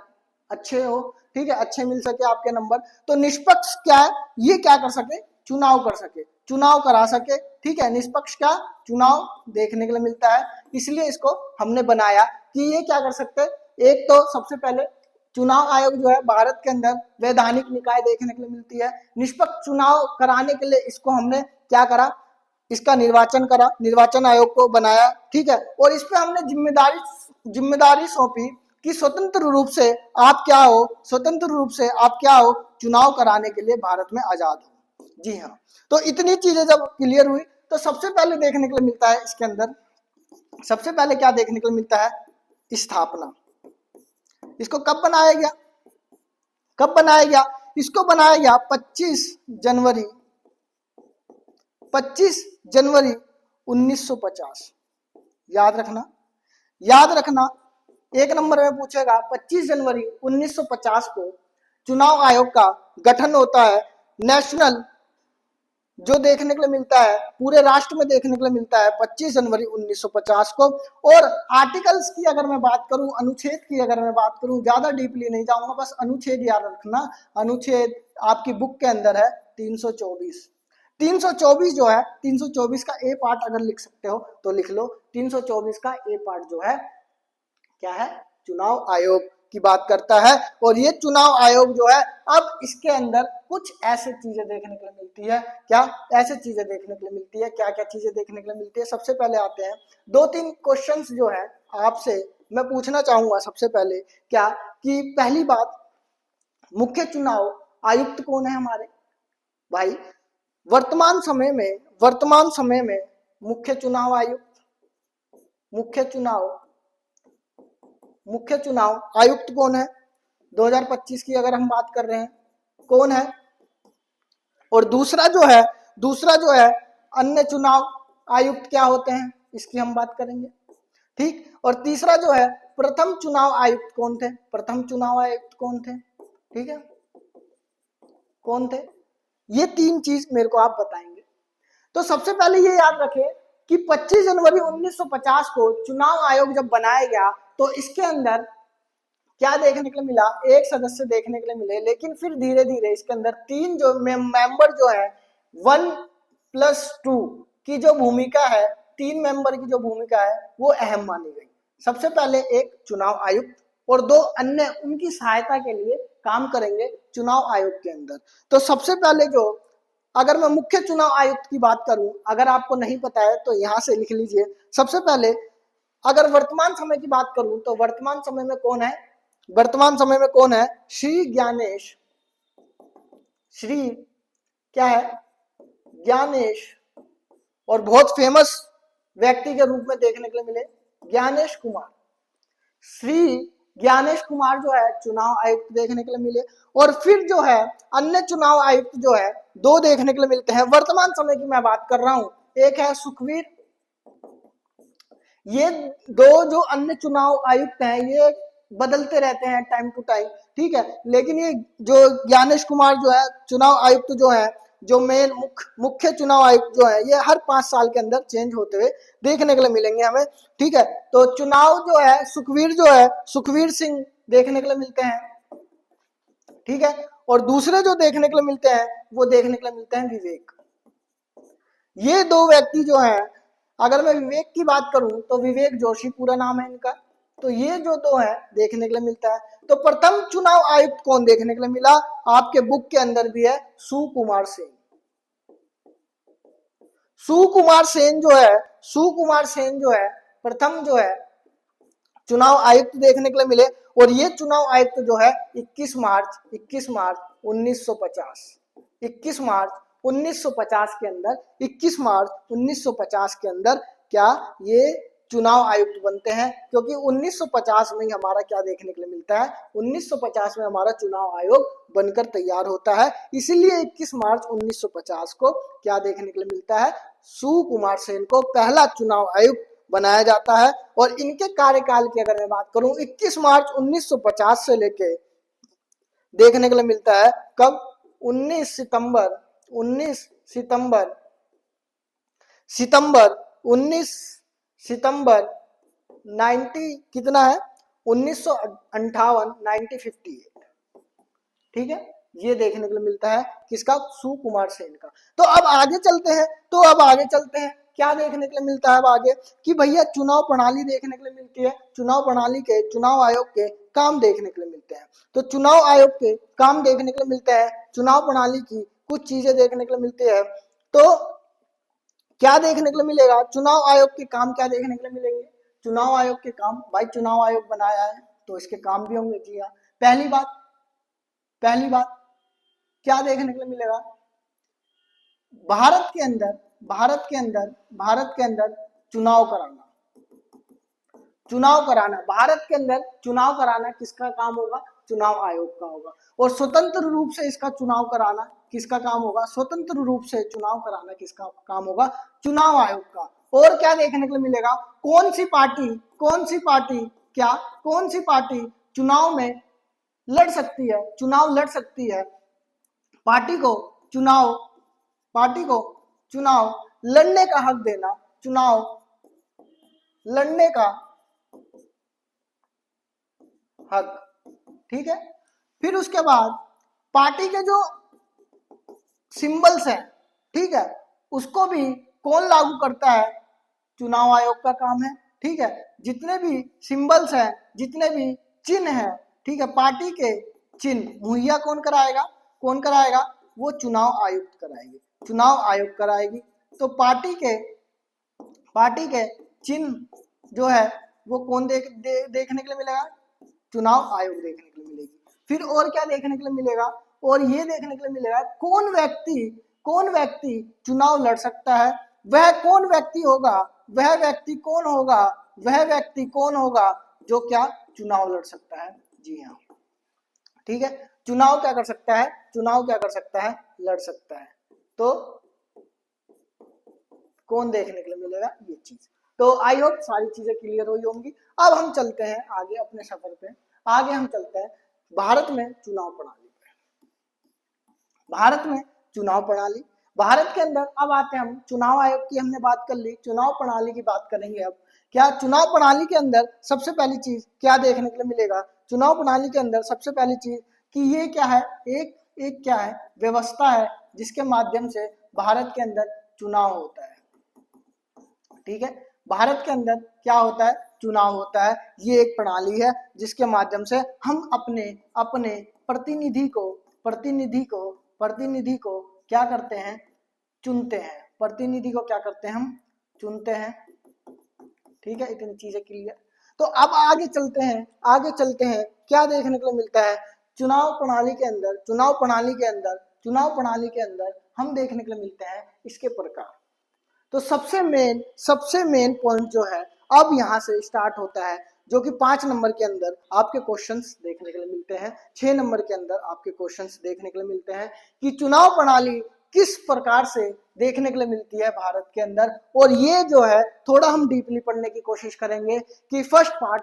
S1: अच्छे हो, ठीक है, अच्छे मिल सके आपके नंबर। तो निष्पक्ष क्या है, ये क्या कर सके, चुनाव कर सके, चुनाव करा सके। ठीक है, निष्पक्ष क्या, चुनाव देखने के लिए मिलता है। इसलिए इसको हमने बनाया कि ये क्या कर सकते हैं, एक तो सबसे पहले चुनाव आयोग जो है भारत के अंदर वैधानिक निकाय देखने के लिए मिलती है। निष्पक्ष चुनाव कराने के लिए इसको हमने क्या करा, इसका निर्वाचन करा, निर्वाचन आयोग को बनाया। ठीक है, और इस पे हमने जिम्मेदारी सौंपी कि स्वतंत्र रूप से आप क्या हो, चुनाव कराने के लिए भारत में आजाद हो। जी हाँ, तो इतनी चीजें जब क्लियर हुई तो सबसे पहले देखने के लिए मिलता है, इसके अंदर सबसे पहले क्या देखने के लिए मिलता है, स्थापना। इसको कब बनाया गया, इसको बनाया गया 25 जनवरी 1950। याद रखना, एक नंबर में पूछेगा, 25 जनवरी 1950 को चुनाव आयोग का गठन होता है, नेशनल जो देखने के लिए मिलता है पूरे राष्ट्र में देखने के लिए मिलता है 25 जनवरी 1950 को। और आर्टिकल्स की अगर मैं बात करूं, अनुच्छेद की अगर मैं बात करूं, ज्यादा डीपली नहीं जाऊंगा, बस अनुच्छेद याद रखना। अनुच्छेद आपकी बुक के अंदर है 324। 324 जो है, 324 का ए पार्ट अगर लिख सकते हो तो लिख लो। 324 का ए पार्ट जो है क्या है, चुनाव आयोग की बात करता है। और ये चुनाव आयोग जो है, अब इसके अंदर कुछ ऐसे चीजें देखने के लिए मिलती है। क्या ऐसे चीजें देखने के लिए मिलती है, क्या क्या चीजें देखने के लिए मिलती है? सबसे पहले आते हैं 2-3 क्वेश्चंस जो है आपसे मैं पूछना चाहूंगा सबसे पहले। क्या कि पहली बात, मुख्य चुनाव आयुक्त कौन है हमारे भाई? वर्तमान समय में मुख्य चुनाव आयुक्त, मुख्य चुनाव आयुक्त कौन है 2025 की अगर हम बात कर रहे हैं, कौन है? और दूसरा जो है अन्य चुनाव आयुक्त क्या होते हैं, इसकी हम बात करेंगे। ठीक। और तीसरा जो है प्रथम चुनाव आयुक्त कौन थे? प्रथम चुनाव आयुक्त कौन थे? ठीक है, कौन थे? ये 3 चीज मेरे को आप बताएंगे। तो सबसे पहले ये याद रखें कि 25 जनवरी 1950 को चुनाव आयोग जब बनाया गया तो इसके अंदर क्या देखने के लिए मिला? एक सदस्य देखने के लिए मिले, लेकिन फिर धीरे धीरे इसके अंदर 3 जो मेंबर जो है 1+2 की जो भूमिका है, 3 मेंबर की जो भूमिका है वो अहम मानी गई। सबसे पहले एक चुनाव आयुक्त और 2 अन्य उनकी सहायता के लिए काम करेंगे चुनाव आयोग के अंदर। तो सबसे पहले जो, अगर मैं मुख्य चुनाव आयुक्त की बात करूं, अगर आपको नहीं पता है तो यहां से लिख लीजिए। सबसे पहले अगर वर्तमान समय की बात करूं तो वर्तमान समय में कौन है? वर्तमान समय में कौन है? श्री ज्ञानेश, श्री क्या है, ज्ञानेश, और बहुत फेमस व्यक्ति के रूप में देखने के लिए मिले ज्ञानेश कुमार। श्री ज्ञानेश कुमार जो है चुनाव आयुक्त देखने के लिए मिले। और फिर जो है अन्य चुनाव आयुक्त जो है 2 देखने के लिए मिलते हैं। वर्तमान समय की मैं बात कर रहा हूं, एक है सुखवीर। ये 2 जो अन्य चुनाव आयुक्त हैं ये बदलते रहते हैं टाइम टू टाइम, ठीक है। लेकिन ये जो ज्ञानेश कुमार जो है चुनाव आयुक्त जो है, जो मेन मुख्य चुनाव आयुक्त जो है, ये हर 5 साल के अंदर चेंज होते हुए देखने के लिए मिलेंगे हमें, ठीक है। तो चुनाव जो है सुखवीर जो है, सुखवीर सिंह देखने के लिए मिलते हैं, ठीक है। और दूसरे जो देखने के लिए मिलते हैं वो देखने के लिए मिलते हैं विवेक। ये 2 व्यक्ति जो हैं, अगर मैं विवेक की बात करूं तो विवेक जोशी पूरा नाम है इनका। तो ये जो 2 है देखने के लिए मिलता है। तो प्रथम चुनाव आयुक्त कौन देखने के लिए मिला? आपके बुक के अंदर भी है सुकुमार सेन। सुकुमार सेन जो है प्रथम जो है चुनाव आयुक्त देखने के लिए मिले। और ये चुनाव आयुक्त जो है 21 मार्च 1950 21 मार्च 1950 के अंदर 21 मार्च 1950 के अंदर क्या ये चुनाव आयुक्त बनते हैं। क्योंकि 1950 में ही हमारा क्या देखने के लिए मिलता है, 1950 में हमारा चुनाव आयोग बनकर तैयार होता है। इसीलिए 21 मार्च 1950 को क्या देखने के लिए मिलता है, सुकुमार सेन को पहला चुनाव आयुक्त बनाया जाता है। और इनके कार्यकाल की अगर मैं बात करूं 21 मार्च 1950 से लेके देखने के लिए मिलता है कब, 19 सितंबर 19 सितंबर 90 कितना है 1958 1958, ठीक है। ये देखने के लिए मिलता है किसका, सुकुमार सेन का। तो अब आगे चलते हैं क्या देखने के लिए मिलता है अब आगे, कि भैया चुनाव प्रणाली देखने के लिए मिलती है। चुनाव प्रणाली के, चुनाव आयोग के काम देखने के लिए मिलते हैं। तो चुनाव आयोग के काम देखने के लिए मिलते हैं, चुनाव प्रणाली की कुछ चीजें देखने के लिए मिलती है। तो क्या देखने के लिए मिलेगा, चुनाव आयोग के काम क्या देखने के लिए मिलेंगे? चुनाव आयोग के काम, भाई चुनाव आयोग बनाया है तो इसके काम भी होंगे। जी हाँ, पहली बात क्या देखने के लिए मिलेगा, भारत के अंदर भारत के अंदर चुनाव कराना किसका काम होगा, चुनाव आयोग का होगा। और स्वतंत्र रूप से इसका चुनाव कराना किसका काम होगा, स्वतंत्र रूप से चुनाव कराना किसका काम होगा, चुनाव आयोग का। और क्या देखने के लिए मिलेगा, कौन सी पार्टी चुनाव में लड़ सकती है, पार्टी को चुनाव पार्टी को चुनाव लड़ने का हक देना, चुनाव लड़ने का हक, ठीक है। फिर उसके बाद पार्टी के जो सिंबल्स हैं, ठीक है, उसको भी कौन लागू करता है, चुनाव आयोग का काम है, ठीक है। जितने भी सिंबल्स हैं, जितने भी चिन्ह हैं, ठीक है, पार्टी के चिन्ह मुहैया कौन कराएगा, कौन कराएगा, वो चुनाव आयुक्त कराएगी, चुनाव आयोग कराएगी। तो पार्टी के चिन्ह जो है वो कौन देखने के लिए मिलेगा, चुनाव आयोग देखने के लिए मिलेगी। फिर और क्या देखने के लिए मिलेगा, और ये देखने के लिए मिलेगा कौन व्यक्ति चुनाव लड़ सकता है, वह कौन व्यक्ति होगा, वह व्यक्ति कौन होगा जो क्या चुनाव लड़ सकता है। जी हाँ, ठीक है, चुनाव क्या कर सकता है, लड़ सकता है। तो कौन देखने के लिए मिलेगा, ये चीज। तो आई होप सारी चीजें क्लियर हुई होंगी। अब हम चलते हैं आगे अपने सफर पे, आगे हम चलते हैं भारत में चुनाव प्रणाली पे। भारत के अंदर अब आते हैं हम, चुनाव आयोग की हमने बात कर ली, चुनाव प्रणाली की बात करेंगे। अब क्या चुनाव प्रणाली के अंदर सबसे पहली चीज क्या देखने के लिए मिलेगा, चुनाव प्रणाली के अंदर सबसे पहली चीज कि ये क्या है, एक क्या है, व्यवस्था है जिसके माध्यम से भारत के अंदर चुनाव होता है, ठीक है। भारत के अंदर क्या होता है, चुनाव होता है। ये एक प्रणाली है जिसके माध्यम से हम अपने प्रतिनिधि को क्या करते हैं, चुनते हैं, प्रतिनिधि को क्या करते हैं, हम चुनते हैं, ठीक है। इतनी चीजें क्लियर। तो अब आगे चलते हैं क्या देखने को मिलता है चुनाव प्रणाली के अंदर हम देखने को मिलते हैं इसके प्रकार। तो सबसे मेन पॉइंट जो है अब यहाँ से स्टार्ट होता है, जो कि 5 नंबर के अंदर आपके क्वेश्चंस देखने के लिए मिलते हैं, 6 नंबर के अंदर आपके क्वेश्चंस देखने के लिए मिलते हैं कि चुनाव प्रणाली किस प्रकार से देखने के लिए मिलती है भारत के अंदर। और ये जो है थोड़ा हम डीपली पढ़ने की कोशिश करेंगे कि first part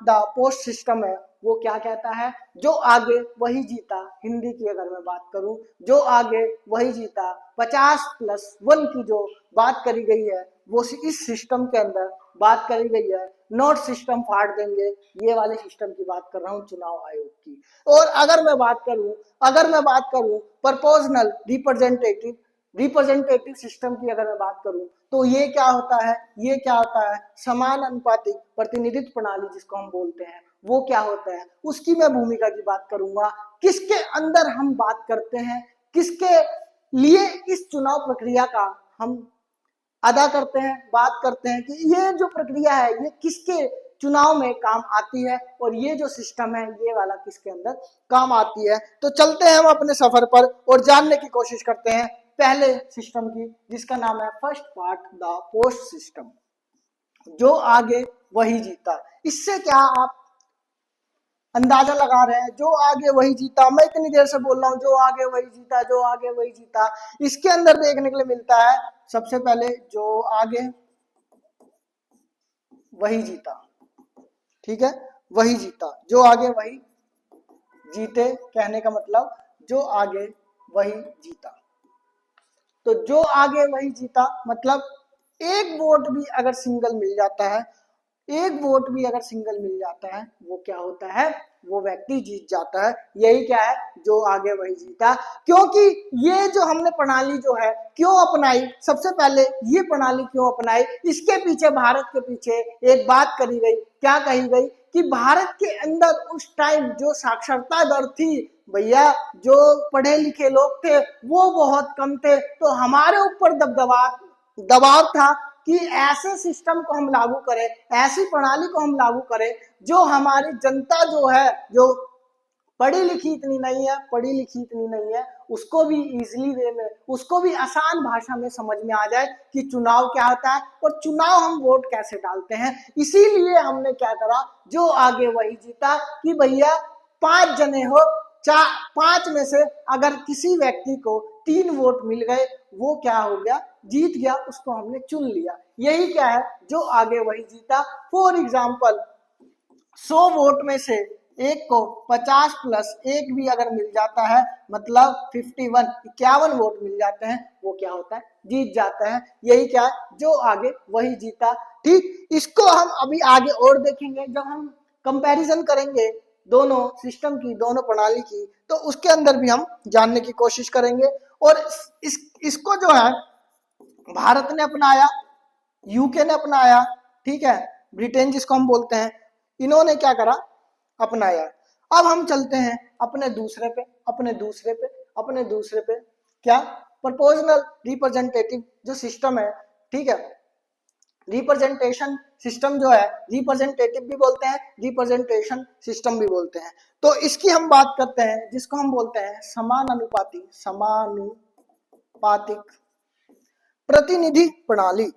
S1: the post system है वो क्या कहता है, जो आगे वही जीता। हिंदी की अगर मैं बात करूं, जो आगे वही जीता, 50+1 की जो बात करी गई है वो इस सिस्टम के अंदर बात करी गई है। नोट सिस्टम फाड़ देंगे, ये वाले सिस्टम की बात कर रहा हूं, चुनाव आयोग की। और अगर मैं बात करूं प्रोपोर्शनल रिप्रेजेंटेटिव सिस्टम की अगर मैं बात करूं, तो ये क्या होता है, समानुपातिक प्रतिनिधित्व प्रणाली जिसको हम बोलते हैं, वो क्या होता है, उसकी मैं भूमिका की बात करूंगा। किसके अंदर हम बात करते हैं, किसके लिए इस चुनाव प्रक्रिया का हम अदा करते हैं, बात करते हैं कि ये जो प्रक्रिया है ये किसके चुनाव में काम आती है, और ये जो सिस्टम है ये वाला किसके अंदर काम आती है। तो चलते हैं हम अपने सफर पर और जानने की कोशिश करते हैं पहले सिस्टम की, जिसका नाम है first part the post system, जो आगे वही जीता। इससे क्या आप अंदाजा लगा रहे हैं, जो आगे वही जीता, मैं इतनी देर से बोल रहा हूं, जो आगे वही जीता। इसके अंदर देखने के लिए मिलता है सबसे पहले जो आगे वही जीता, ठीक है, वही जीता, जो आगे वही जीते, कहने का मतलब जो आगे वही जीता। तो जो आगे वही जीता मतलब एक वोट भी अगर सिंगल मिल जाता है, वो क्या होता है, वो व्यक्ति जीत जाता है। यही क्या है, जो आगे वही जीता। क्योंकि ये जो हमने प्रणाली जो है क्यों अपनाई, सबसे पहले ये प्रणाली क्यों अपनाई, इसके पीछे, भारत के पीछे एक बात करी गई, क्या कही गई कि भारत के अंदर उस टाइम जो साक्षरता दर थी भैया, जो पढ़े लिखे लोग थे वो बहुत कम थे। तो हमारे ऊपर दबाव था कि ऐसे सिस्टम को हम लागू करें, ऐसी प्रणाली को हम लागू करें जो हमारी जनता जो है, जो पढ़ी लिखी इतनी नहीं है, उसको भी इजीली वे में, उसको भी आसान भाषा में समझ में आ जाए कि चुनाव क्या होता है और चुनाव हम वोट कैसे डालते हैं। इसीलिए हमने क्या करा, जो आगे वही जीता, कि भैया 5 जने हो, 5 में से अगर किसी व्यक्ति को 3 वोट मिल गए, वो क्या हो गया, जीत गया, उसको हमने चुन लिया। यही क्या है, जो आगे वही जीता। फॉर एग्जाम्पल 100 वोट में से एक को 50 प्लस एक भी अगर मिल जाता है मतलब 51 वोट मिल जाते हैं, वो क्या होता है, जीत जाता है। यही क्या है, जो आगे वही जीता। ठीक, इसको हम अभी आगे और देखेंगे जब हम कंपैरिजन करेंगे दोनों सिस्टम की, दोनों प्रणाली की, तो उसके अंदर भी हम जानने की कोशिश करेंगे। और इसको जो है भारत ने अपनाया, यूके ने अपनाया, ठीक है, ब्रिटेन जिसको हम बोलते हैं, इन्होंने क्या करा, अपनाया। अब हम चलते हैं अपने दूसरे पे क्या, प्रोपोर्शनल रिप्रेजेंटेटिव जो सिस्टम है, ठीक है, रिप्रेजेंटेशन सिस्टम जो है, रिप्रेजेंटेटिव भी बोलते हैं, रिप्रेजेंटेशन सिस्टम भी बोलते हैं। तो इसकी हम बात करते हैं जिसको हम बोलते हैं समानुपातिक प्रतिनिधित्व प्रणाली।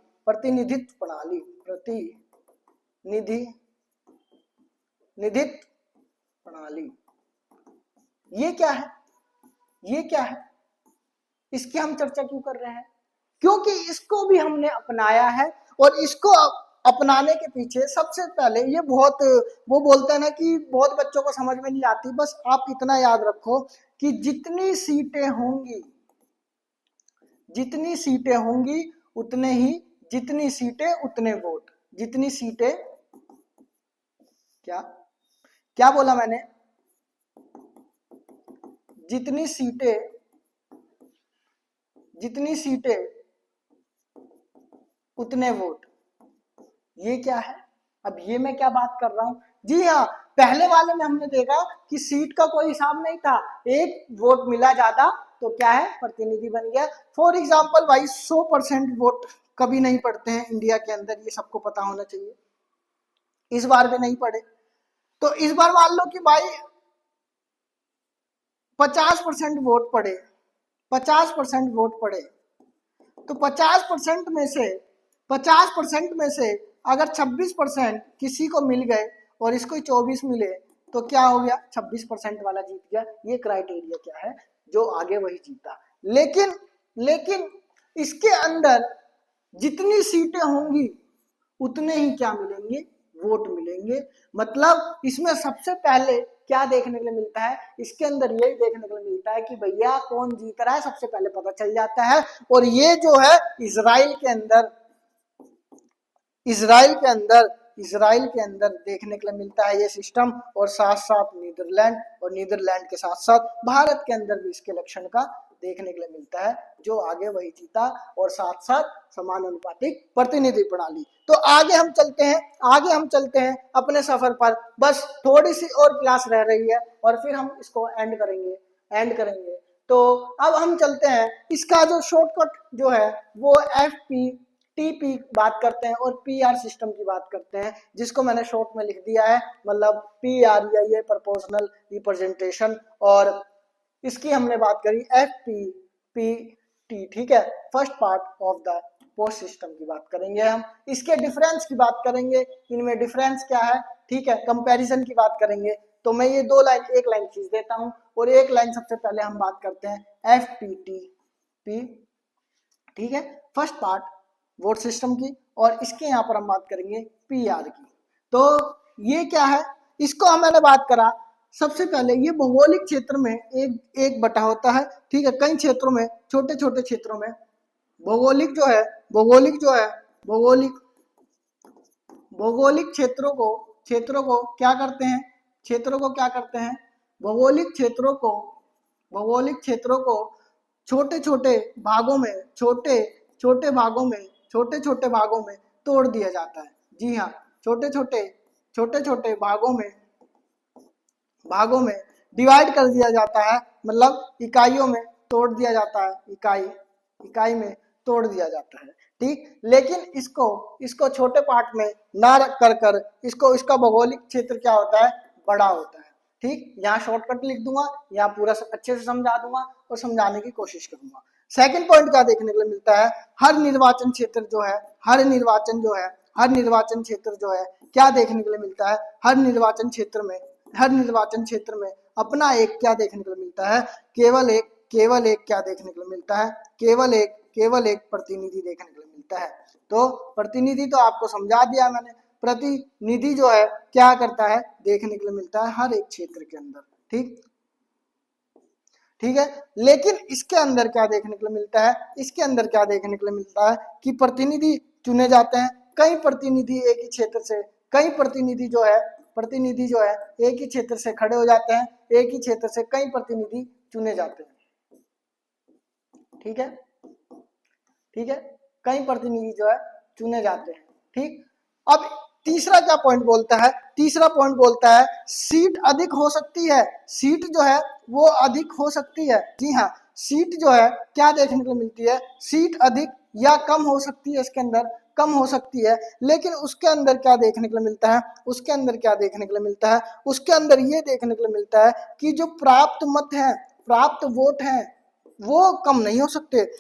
S1: ये क्या है, इसकी हम चर्चा क्यों कर रहे हैं, क्योंकि इसको भी हमने अपनाया है। और इसको अपनाने के पीछे सबसे पहले ये बहुत, वो बोलते हैं ना कि बहुत बच्चों को समझ में नहीं आती, बस आप इतना याद रखो कि जितनी सीटें होंगी उतने ही, जितनी सीटें उतने वोट, जितनी सीटें, क्या बोला मैंने, जितनी सीटें उतने वोट। ये क्या है, अब ये मैं क्या बात कर रहा हूं, जी हाँ, पहले वाले में हमने देखा कि सीट का कोई हिसाब नहीं था, एक वोट मिला ज्यादा तो क्या है, प्रतिनिधि बन गया। फॉर एग्जाम्पल भाई 100% वोट कभी नहीं पड़ते हैं इंडिया के अंदर, ये सबको पता होना चाहिए। इस बार भी नहीं पड़े, तो इस बार मान लो कि भाई 50% वोट पड़े, 50% वोट पड़े, तो 50% में से अगर 26% किसी को मिल गए और इसको 24 मिले तो क्या हो गया, 26% वाला जीत गया। ये क्राइटेरिया क्या है, जो आगे वही जीता। लेकिन इसके अंदर जितनी सीटें होंगी उतने ही क्या मिलेंगे, वोट मिलेंगे। मतलब इसमें सबसे पहले क्या देखने के लिए मिलता है, इसके अंदर यही देखने के लिए मिलता है कि भैया कौन जीत रहा है, सबसे पहले पता चल जाता है। और ये जो है इजराइल के अंदर देखने के लिए मिलता है ये सिस्टम, और साथ साथ नीदरलैंड के साथ साथ भारत के अंदर भी इसके लक्षण का देखने के लिए मिलता है, जो आगे वही जीता, और साथ साथ समानुपातिक प्रतिनिधि प्रणाली। तो आगे हम चलते हैं अपने सफर पर, बस थोड़ी सी और क्लास रह रही है और फिर हम इसको एंड करेंगे। तो अब हम चलते हैं, इसका जो शॉर्टकट जो है वो FP बात करते हैं और PR सिस्टम की बात करते हैं, जिसको मैंने शॉर्ट में लिख दिया है, मतलब PR या ये प्रोपोर्शनल रिप्रेजेंटेशन, और इसकी हमने बात करी FPPT, ठीक है, first part of the post system की बात करेंगे हम। इसके डिफरेंस की बात करेंगे, इनमें डिफरेंस क्या है, ठीक है, कंपैरिजन की बात करेंगे। तो मैं ये एक लाइन खींच देता हूं, और एक लाइन सबसे पहले हम बात करते हैं FPTP, ठीक है, फर्स्ट पार्ट वोट सिस्टम की, और इसके यहाँ पर हम बात करेंगे PR की। तो ये क्या है, इसको मैंने बात करा, सबसे पहले ये भौगोलिक क्षेत्र में एक बटा होता है, ठीक है, कई क्षेत्रों में, छोटे छोटे क्षेत्रों में भौगोलिक क्षेत्रों को क्या करते हैं, भौगोलिक क्षेत्रों को छोटे छोटे भागों में तोड़ दिया जाता है। जी हाँ, छोटे छोटे भागों में डिवाइड कर दिया जाता है, मतलब इकाइयों में तोड़ दिया जाता है, इकाई में तोड़ दिया जाता है, ठीक। लेकिन इसको छोटे पार्ट में ना कर इसका भौगोलिक क्षेत्र क्या होता है, बड़ा होता है, ठीक। यहाँ शॉर्टकट लिख दूंगा, यहाँ पूरा अच्छे से समझा दूंगा और समझाने की कोशिश करूंगा। सेकंड पॉइंट क्या देखने को मिलता है, हर निर्वाचन क्षेत्र जो है क्या देखने को मिलता है, हर निर्वाचन क्षेत्र में अपना एक क्या देखने को मिलता है, केवल एक क्या देखने को मिलता है, केवल एक प्रतिनिधि देखने को मिलता है। तो प्रतिनिधि तो आपको समझा दिया मैंने, प्रतिनिधि जो है क्या करता है, देखने के लिए मिलता है हर एक क्षेत्र के अंदर। ठीक ठीक है, लेकिन इसके अंदर क्या देखने के लिए मिलता है, इसके अंदर क्या देखने के लिए मिलता है कि प्रतिनिधि चुने जाते हैं। कई प्रतिनिधि एक ही क्षेत्र से, कई प्रतिनिधि जो है एक ही क्षेत्र से खड़े हो जाते हैं, एक ही क्षेत्र से कई प्रतिनिधि चुने जाते हैं। ठीक है, ठीक है, कई प्रतिनिधि जो है चुने जाते हैं। ठीक, अब तीसरा क्या पॉइंट बोलता है, तीसरा पॉइंट बोलता है सीट अधिक हो सकती है, सीट जो है वो अधिक हो सकती है। जी हाँ, सीट जो है क्या देखने को मिलती है, सीट अधिक या कम हो सकती है, इसके अंदर कम हो सकती है। लेकिन उसके अंदर क्या देखने को मिलता है, उसके अंदर क्या देखने को मिलता है, उसके अंदर ये देखने को मिलता है कि जो प्राप्त मत है, प्राप्त वोट है, वो कम नहीं हो सकते।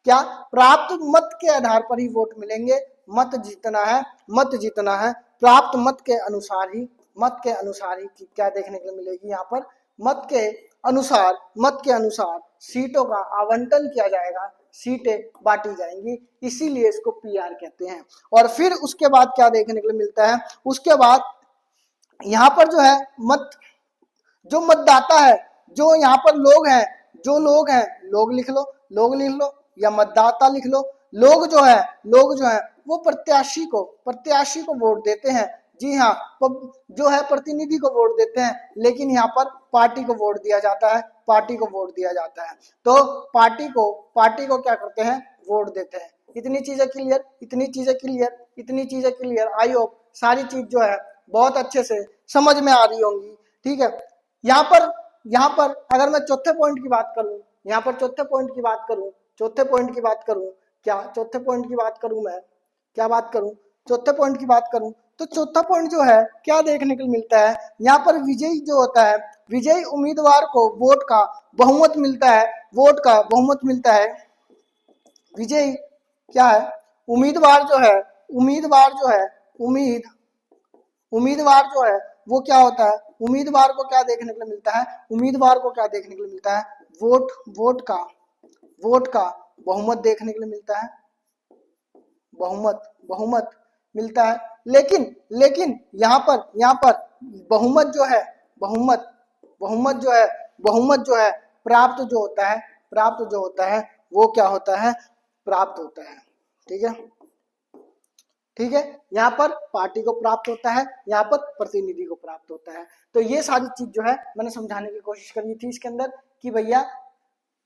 S1: क्या प्राप्त मत के आधार पर ही वोट मिलेंगे, मत जीतना है, मत जीतना है, प्राप्त मत के अनुसार ही, मत के अनुसार ही क्या देखने को मिलेगी यहाँ पर, मत के अनुसार, मत के अनुसार सीटों का आवंटन किया जाएगा, सीटें बांटी जाएंगी, इसीलिए इसको पीआर कहते हैं। और फिर उसके बाद क्या देखने को मिलता है, उसके बाद यहाँ पर जो है मत, जो मतदाता है, जो यहाँ पर लोग हैं, जो लोग हैं, लोग लिख लो, लोग लिख लो या मतदाता लिख लो। लोग जो है, लोग जो है वो प्रत्याशी को वोट देते हैं। जी हाँ, जो है प्रतिनिधि को वोट देते हैं, लेकिन यहाँ पर पार्टी को वोट दिया जाता है, पार्टी को वोट दिया जाता है। तो पार्टी को क्या करते हैं, वोट देते हैं। इतनी चीजें क्लियर, इतनी चीजें क्लियर, इतनी चीजें क्लियर। आई होप सारी चीज जो है बहुत अच्छे से समझ में आ रही होंगी। ठीक है, यहाँ पर अगर मैं चौथे पॉइंट की बात करूं, यहाँ पर चौथे पॉइंट की बात करूं, चौथे पॉइंट की बात करूं, क्या चौथे पॉइंट की बात करूं, मैं क्या बात करूं, चौथे पॉइंट की बात करूं, तो चौथा पॉइंट जो है क्या देखने को मिलता है, यहाँ पर विजयी जो होता है, विजयी उम्मीदवार को वोट का बहुमत मिलता है, वोट का बहुमत मिलता है। विजयी क्या है, उम्मीदवार जो है, उम्मीदवार जो है, उम्मीदवार जो है वो क्या होता है, उम्मीदवार को क्या देखने को मिलता है, उम्मीदवार को क्या देखने को मिलता है, वोट का बहुमत देखने को मिलता है, बहुमत मिलता है। लेकिन यहाँ पर बहुमत जो है, बहुमत जो है प्राप्त जो होता है वो क्या होता है, प्राप्त होता है। ठीक है, यहाँ पर पार्टी को प्राप्त होता है, यहाँ पर प्रतिनिधि को प्राप्त होता है। तो ये सारी चीज जो है मैंने समझाने की कोशिश करी थी इसके अंदर कि भैया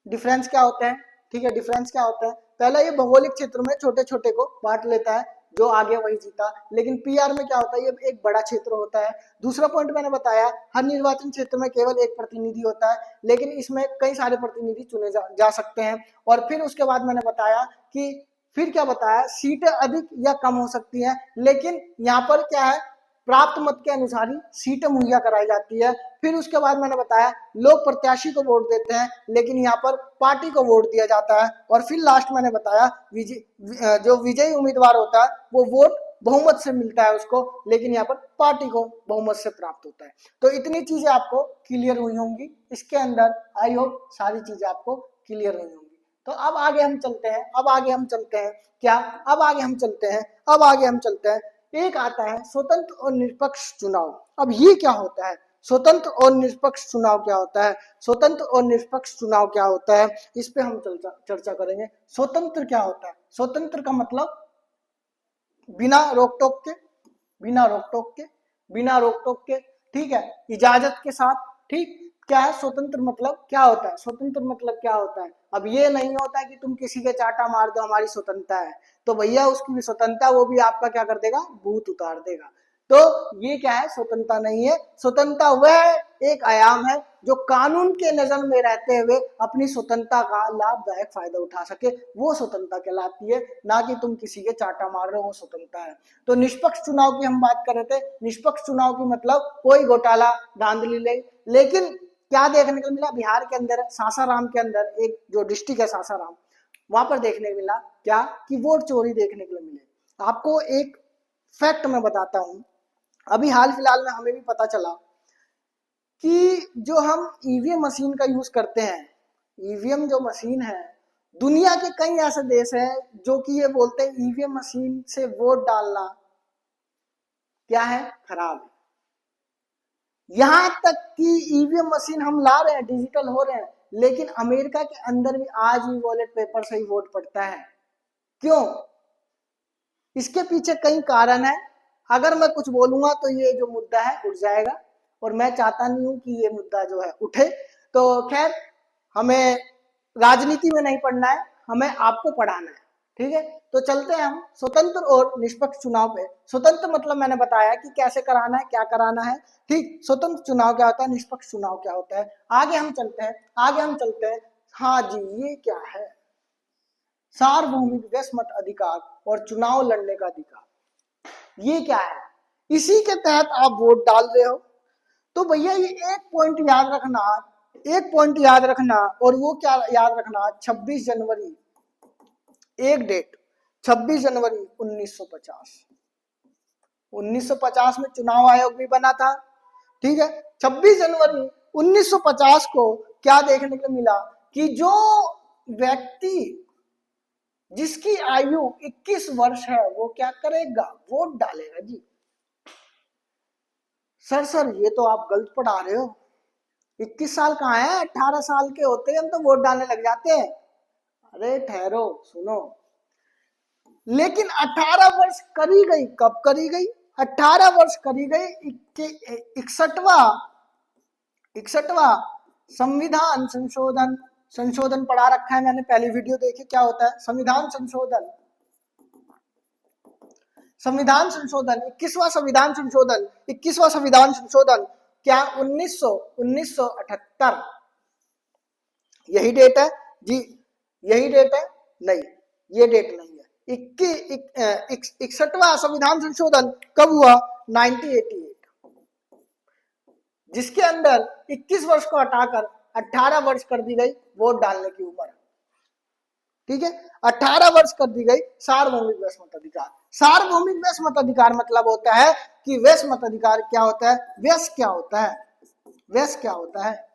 S1: डिफरेंस क्या होता है। ठीक है, डिफरेंस क्या होता है, पहला ये भौगोलिक क्षेत्र में छोटे छोटे को बांट लेता है, जो आगे वही जीता। लेकिन पीआर में क्या होता है, ये एक बड़ा क्षेत्र होता है। दूसरा पॉइंट मैंने बताया, हर निर्वाचन क्षेत्र में केवल एक प्रतिनिधि होता है, लेकिन इसमें कई सारे प्रतिनिधि चुने जा सकते हैं। और फिर उसके बाद मैंने बताया कि फिर क्या बताया, सीटें अधिक या कम हो सकती हैं, लेकिन यहाँ पर क्या है, प्राप्त मत के अनुसार ही सीटें मुहैया कराई जाती है। फिर उसके बाद मैंने बताया लोग प्रत्याशी को वोट देते हैं, लेकिन यहाँ पर पार्टी को वोट दिया जाता है। और फिर लास्ट मैंने बताया जो विजयी उम्मीदवार होता है वो वोट बहुमत से मिलता है उसको, लेकिन यहाँ पर पार्टी को बहुमत से प्राप्त होता है। तो इतनी चीजें आपको क्लियर हुई होंगी इसके अंदर, आई होप सारी चीजें आपको क्लियर हुई होंगी। तो अब आगे हम चलते हैं, क्या, अब आगे हम चलते हैं, एक आता है स्वतंत्र और निष्पक्ष चुनाव। अब ये क्या होता है, स्वतंत्र और निष्पक्ष चुनाव क्या होता है, स्वतंत्र और निष्पक्ष चुनाव क्या होता है, इस पे हम चर्चा करेंगे। स्वतंत्र क्या होता है, स्वतंत्र का मतलब बिना रोक टोक के, ठीक है, इजाजत के साथ। ठीक, क्या है स्वतंत्र मतलब क्या होता है, स्वतंत्र मतलब क्या होता है। अब ये नहीं होता है कि तुम किसी के चाटा मार दो हमारी स्वतंत्रता है, तो भैया उसकी भी स्वतंत्रता, वो भी आपका क्या कर देगा, भूत उतार देगा। तो ये क्या है, स्वतंत्रता नहीं है। स्वतंत्रता वह एक आयाम है जो कानून के नजर में रहते हुए अपनी स्वतंत्रता का लाभदायक फायदा उठा सके, वो स्वतंत्रता कहलाती है, ना कि तुम किसी के चाटा मार रहे हो, वो स्वतंत्रता है। तो निष्पक्ष चुनाव की हम बात कर रहे थे, निष्पक्ष चुनाव की मतलब कोई घोटाला धांधली नहीं। लेकिन क्या देखने को मिला, बिहार के अंदर सासाराम के अंदर एक जो डिस्ट्रिक्ट है सासाराम, वहां पर देखने को मिला क्या, कि वोट चोरी देखने को मिले। आपको एक फैक्ट मैं बताता हूं, अभी हाल फिलहाल में हमें भी पता चला कि जो हम ईवीएम मशीन का यूज करते हैं, ईवीएम जो मशीन है, दुनिया के कई ऐसे देश हैं जो कि ये बोलते हैं ईवीएम मशीन से वोट डालना क्या है, खराब है। यहां तक कि ईवीएम मशीन हम ला रहे हैं, डिजिटल हो रहे हैं, लेकिन अमेरिका के अंदर भी आज भी बैलेट पेपर से ही वोट पड़ता है। क्यों? इसके पीछे कई कारण है। अगर मैं कुछ बोलूंगा तो ये जो मुद्दा है उठ जाएगा, और मैं चाहता नहीं हूं कि ये मुद्दा जो है उठे। तो खैर, हमें राजनीति में नहीं पढ़ना है, हमें आपको पढ़ाना है, ठीक है। तो चलते हैं हम स्वतंत्र और निष्पक्ष चुनाव पे। स्वतंत्र मतलब मैंने बताया कि कैसे कराना है, क्या कराना है, ठीक। स्वतंत्र चुनाव क्या होता है, निष्पक्ष चुनाव क्या होता है, आगे हम चलते हैं। हाँ जी, ये क्या है, सार्वभौमिक व्यक्ति मत अधिकार और चुनाव लड़ने का अधिकार, ये क्या है? इसी के तहत आप वोट डाल रहे हो। तो भैया ये एक पॉइंट याद रखना, और वो क्या याद रखना, 26 जनवरी, एक डेट, 26 जनवरी 1950। 1950 में चुनाव आयोग भी बना था, ठीक है। 26 जनवरी 1950 को क्या देखने को मिला कि जो व्यक्ति जिसकी आयु 21 वर्ष है वो क्या करेगा, वोट डालेगा जी। सर ये तो आप गलत पढ़ा रहे हो, 21 साल कहाँ है, 18 साल के होते हैं हम तो वोट डालने लग जाते हैं। अरे ठहरो, सुनो। लेकिन 18 वर्ष करी गई, कब करी गई, 18 वर्ष करी गई 61वां संविधान संशोधन पढ़ा रखा है मैंने, पहली वीडियो देखी, क्या होता है संविधान संशोधन। 21वां संविधान संशोधन क्या, 1978, यही डेट है जी, यही डेट है, नहीं ये डेट नहीं है। 61वां संविधान संशोधन कब हुआ, 1988, जिसके अंदर 21 वर्ष को हटाकर 18 वर्ष कर दी गई वोट डालने की उम्र, ठीक है। 18 वर्ष कर दी गई सार्वभौमिक व्यक्ति मताधिकार। सार्वभौमिक व्यक्ति मताधिकार मतलब होता है कि व्यक्ति मताधिकार क्या होता है, व्यक्ति क्या होता है, व्यक्ति क्या होता है,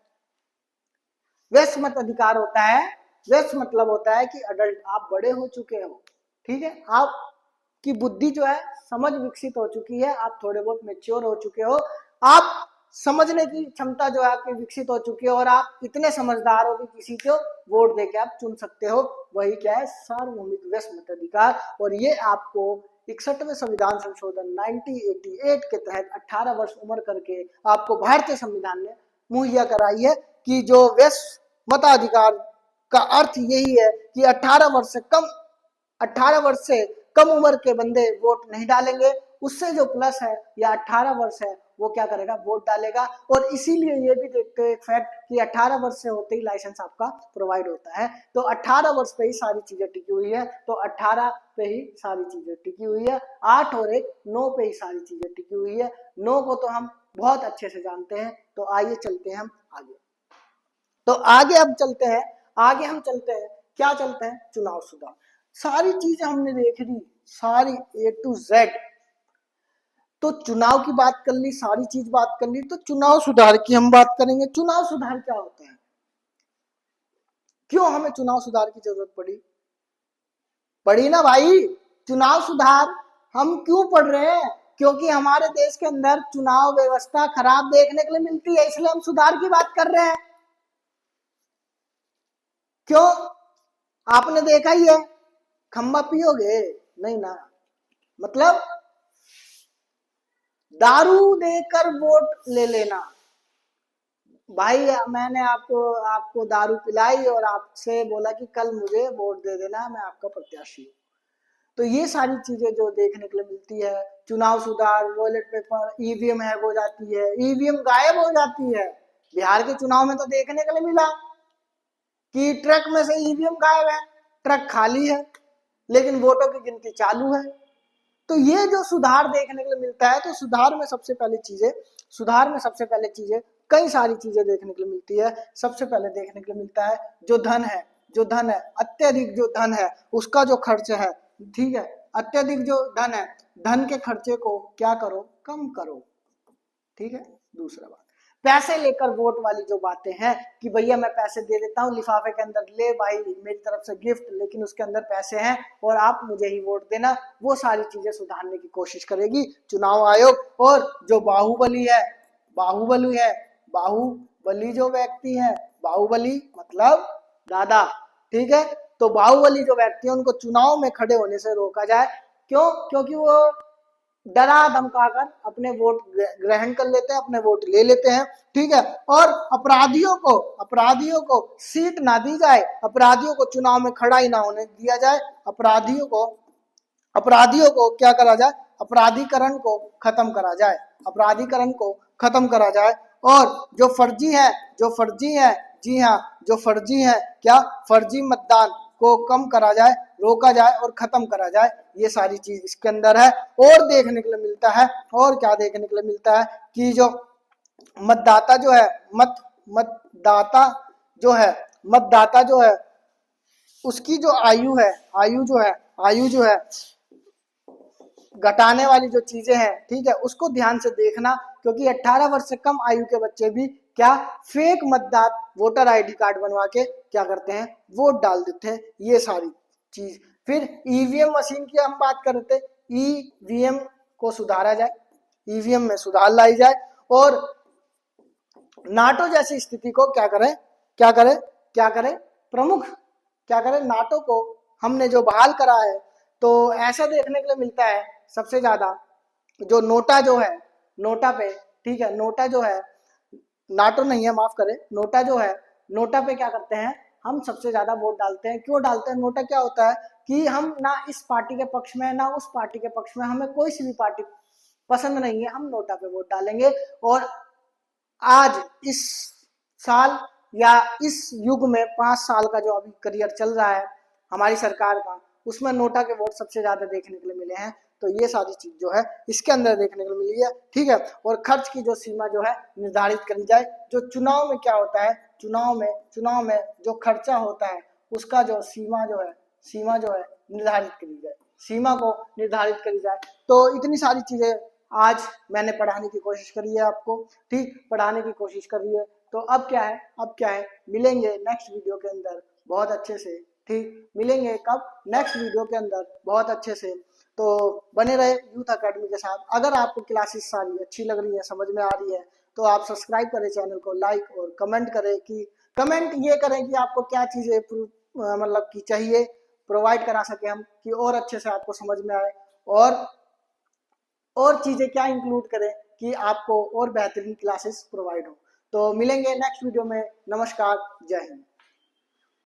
S1: व्यक्ति मताधिकार होता है, व्यक्ति मतलब होता है कि अडल्ट, आप बड़े हो चुके हो, ठीक है, आपकी बुद्धि जो है समझ विकसित हो चुकी है, आप थोड़े बहुत मैच्योर हो चुके हो, आप समझने की क्षमता जो है आपकी विकसित हो चुकी है, और आप इतने समझदार हो कि किसी को वोट देके आप चुन सकते हो। वही क्या है, सार्वभौमिक व्यक्ति मताधिकार। और ये आपको 61वें संविधान संशोधन 1988 के तहत 18 वर्ष उम्र करके आपको भारतीय संविधान ने मुहैया कराई है कि जो व्यक्ति मताधिकार का अर्थ यही है कि 18 वर्ष से कम उम्र के बंदे वोट नहीं डालेंगे, उससे जो प्लस है या 18 वर्ष है वो क्या करेगा, वोट डालेगा। और इसीलिए ये भी देखते हो एक फैक्ट कि 18 वर्ष से होते ही लाइसेंस आपका प्रोवाइड होता है। तो 18 वर्ष पे ही सारी चीजें टिकी हुई है, तो 18 पे ही सारी चीजें टिकी हुई है। 8 और 1 9 पे ही सारी चीजें टिकी हुई है। 9 को तो हम बहुत अच्छे से जानते हैं। तो आइए चलते हैं हम आगे। तो आगे हम चलते हैं, क्या चलते हैं, चुनाव सुधार। सारी चीजें हमने देख ली, सारी A to Z। तो चुनाव की बात कर ली, सारी चीज बात कर ली, तो चुनाव सुधार की हम बात करेंगे। चुनाव सुधार क्या होता है, क्यों हमें चुनाव सुधार की जरूरत पड़ी ना भाई। चुनाव सुधार हम क्यों पढ़ रहे हैं, क्योंकि हमारे देश के अंदर चुनाव व्यवस्था खराब देखने के लिए मिलती है, इसलिए हम सुधार की बात कर रहे हैं। क्यों, आपने देखा ही है, खंबा पियोगे नहीं ना, मतलब दारू देकर वोट ले लेना। भाई मैंने आपको दारू पिलाई और आपसे बोला कि कल मुझे वोट दे देना, मैं आपका प्रत्याशी हूँ। तो ये सारी चीजें जो देखने के लिए मिलती है। चुनाव सुधार, बैलेट पेपर, ईवीएम हैक हो जाती है, ईवीएम गायब हो जाती है। बिहार के चुनाव में तो देखने के लिए मिला कि ट्रक में से ईवीएम गायब है, ट्रक खाली है, लेकिन वोटों की गिनती चालू है। तो ये जो सुधार देखने के लिए मिलता है, तो सुधार में सबसे पहले चीजें कई सारी चीजें देखने के लिए मिलती है। सबसे पहले देखने के लिए मिलता है जो धन है, अत्यधिक जो धन है उसका जो खर्च है, ठीक है, अत्यधिक जो धन है, धन के खर्चे को क्या करो, कम करो, ठीक है। दूसरा बात, पैसे लेकर वोट वाली जो बातें हैं कि भैया मैं पैसे दे देता हूँ लिफाफे के अंदर, ले भाई मेरी तरफ से गिफ्ट, लेकिन उसके अंदर पैसे हैं और आप मुझे ही वोट देना, वो सारी चीजें सुधारने की कोशिश करेगी चुनाव आयोग। और जो बाहुबली है, बाहुबली जो व्यक्ति है, बाहुबली मतलब दादा, ठीक है, तो बाहुबली जो व्यक्ति है उनको चुनाव में खड़े होने से रोका जाए। क्यों? क्योंकि वो डरा धमकाकर अपने वोट ग्रहण कर लेते हैं, अपने वोट ले लेते हैं, ठीक है। और अपराधियों को सीट ना दी जाए, अपराधियों को चुनाव में खड़ा ही ना होने दिया जाए, अपराधियों को क्या करा जाए, अपराधीकरण को खत्म करा जाए, अपराधीकरण को खत्म करा जाए। और जो फर्जी है, जी हाँ, जो फर्जी है, क्या फर्जी मतदान को कम करा जाए, रोका जाए और खत्म करा जाए, ये सारी चीज इसके अंदर है। और देखने के लिए मिलता है, और क्या देखने के लिए मिलता है कि जो मतदाता जो है, मतदाता जो है उसकी जो आयु जो है घटाने वाली जो चीजें हैं, ठीक है, उसको ध्यान से देखना, क्योंकि 18 वर्ष से कम आयु के बच्चे भी क्या फेक मतदाता वोटर आईडी कार्ड बनवा के क्या करते हैं, वोट डाल देते हैं, ये सारी चीज। फिर ईवीएम मशीन की हम बात कर रहे थे, ईवीएम को सुधारा जाए, ईवीएम में सुधार लाई जाए। और नाटो जैसी स्थिति को क्या करें प्रमुख, क्या करें, नाटो को हमने जो बहाल करा है, तो ऐसा देखने के लिए मिलता है सबसे ज्यादा जो नोटा पे, ठीक है, नोटा जो है, नाटो नहीं है, माफ करें, नोटा जो है, नोटा पे क्या करते हैं, हम सबसे ज्यादा वोट डालते हैं। क्यों डालते हैं? नोटा क्या होता है कि हम ना इस पार्टी के पक्ष में ना उस पार्टी के पक्ष में, हमें कोई सी भी पार्टी पसंद नहीं है, हम नोटा पे वोट डालेंगे। और आज इस साल या इस युग में 5 साल का जो अभी करियर चल रहा है हमारी सरकार का, उसमें नोटा के वोट सबसे ज्यादा देखने के लिए मिले हैं। तो ये सारी चीज जो है इसके अंदर देखने को मिली है, ठीक है। और खर्च की जो सीमा जो है निर्धारित करी जाए, जो चुनाव में क्या होता है, चुनाव में जो खर्चा होता है उसका जो सीमा जो है निर्धारित करी जाए, सीमा को निर्धारित करी जाए। तो इतनी सारी चीजें आज मैंने पढ़ाने की कोशिश करी है आपको, ठीक, पढ़ाने की कोशिश करी है। तो अब क्या है, मिलेंगे नेक्स्ट वीडियो के अंदर बहुत अच्छे से, ठीक, मिलेंगे कब, नेक्स्ट वीडियो के अंदर बहुत अच्छे से। तो बने रहे यूथ अकेडमी के साथ। अगर आपको क्लासेस सारी अच्छी लग रही है, समझ में आ रही है, तो आप सब्सक्राइब करें चैनल को, लाइक और कमेंट करें कि आपको क्या चीजें मतलब कि चाहिए, प्रोवाइड करा सके हम, कि और अच्छे से आपको समझ में आए, और चीजें क्या इंक्लूड करें कि आपको और बेहतरीन क्लासेस प्रोवाइड हो। तो मिलेंगे नेक्स्ट वीडियो में। नमस्कार, जय हिंद।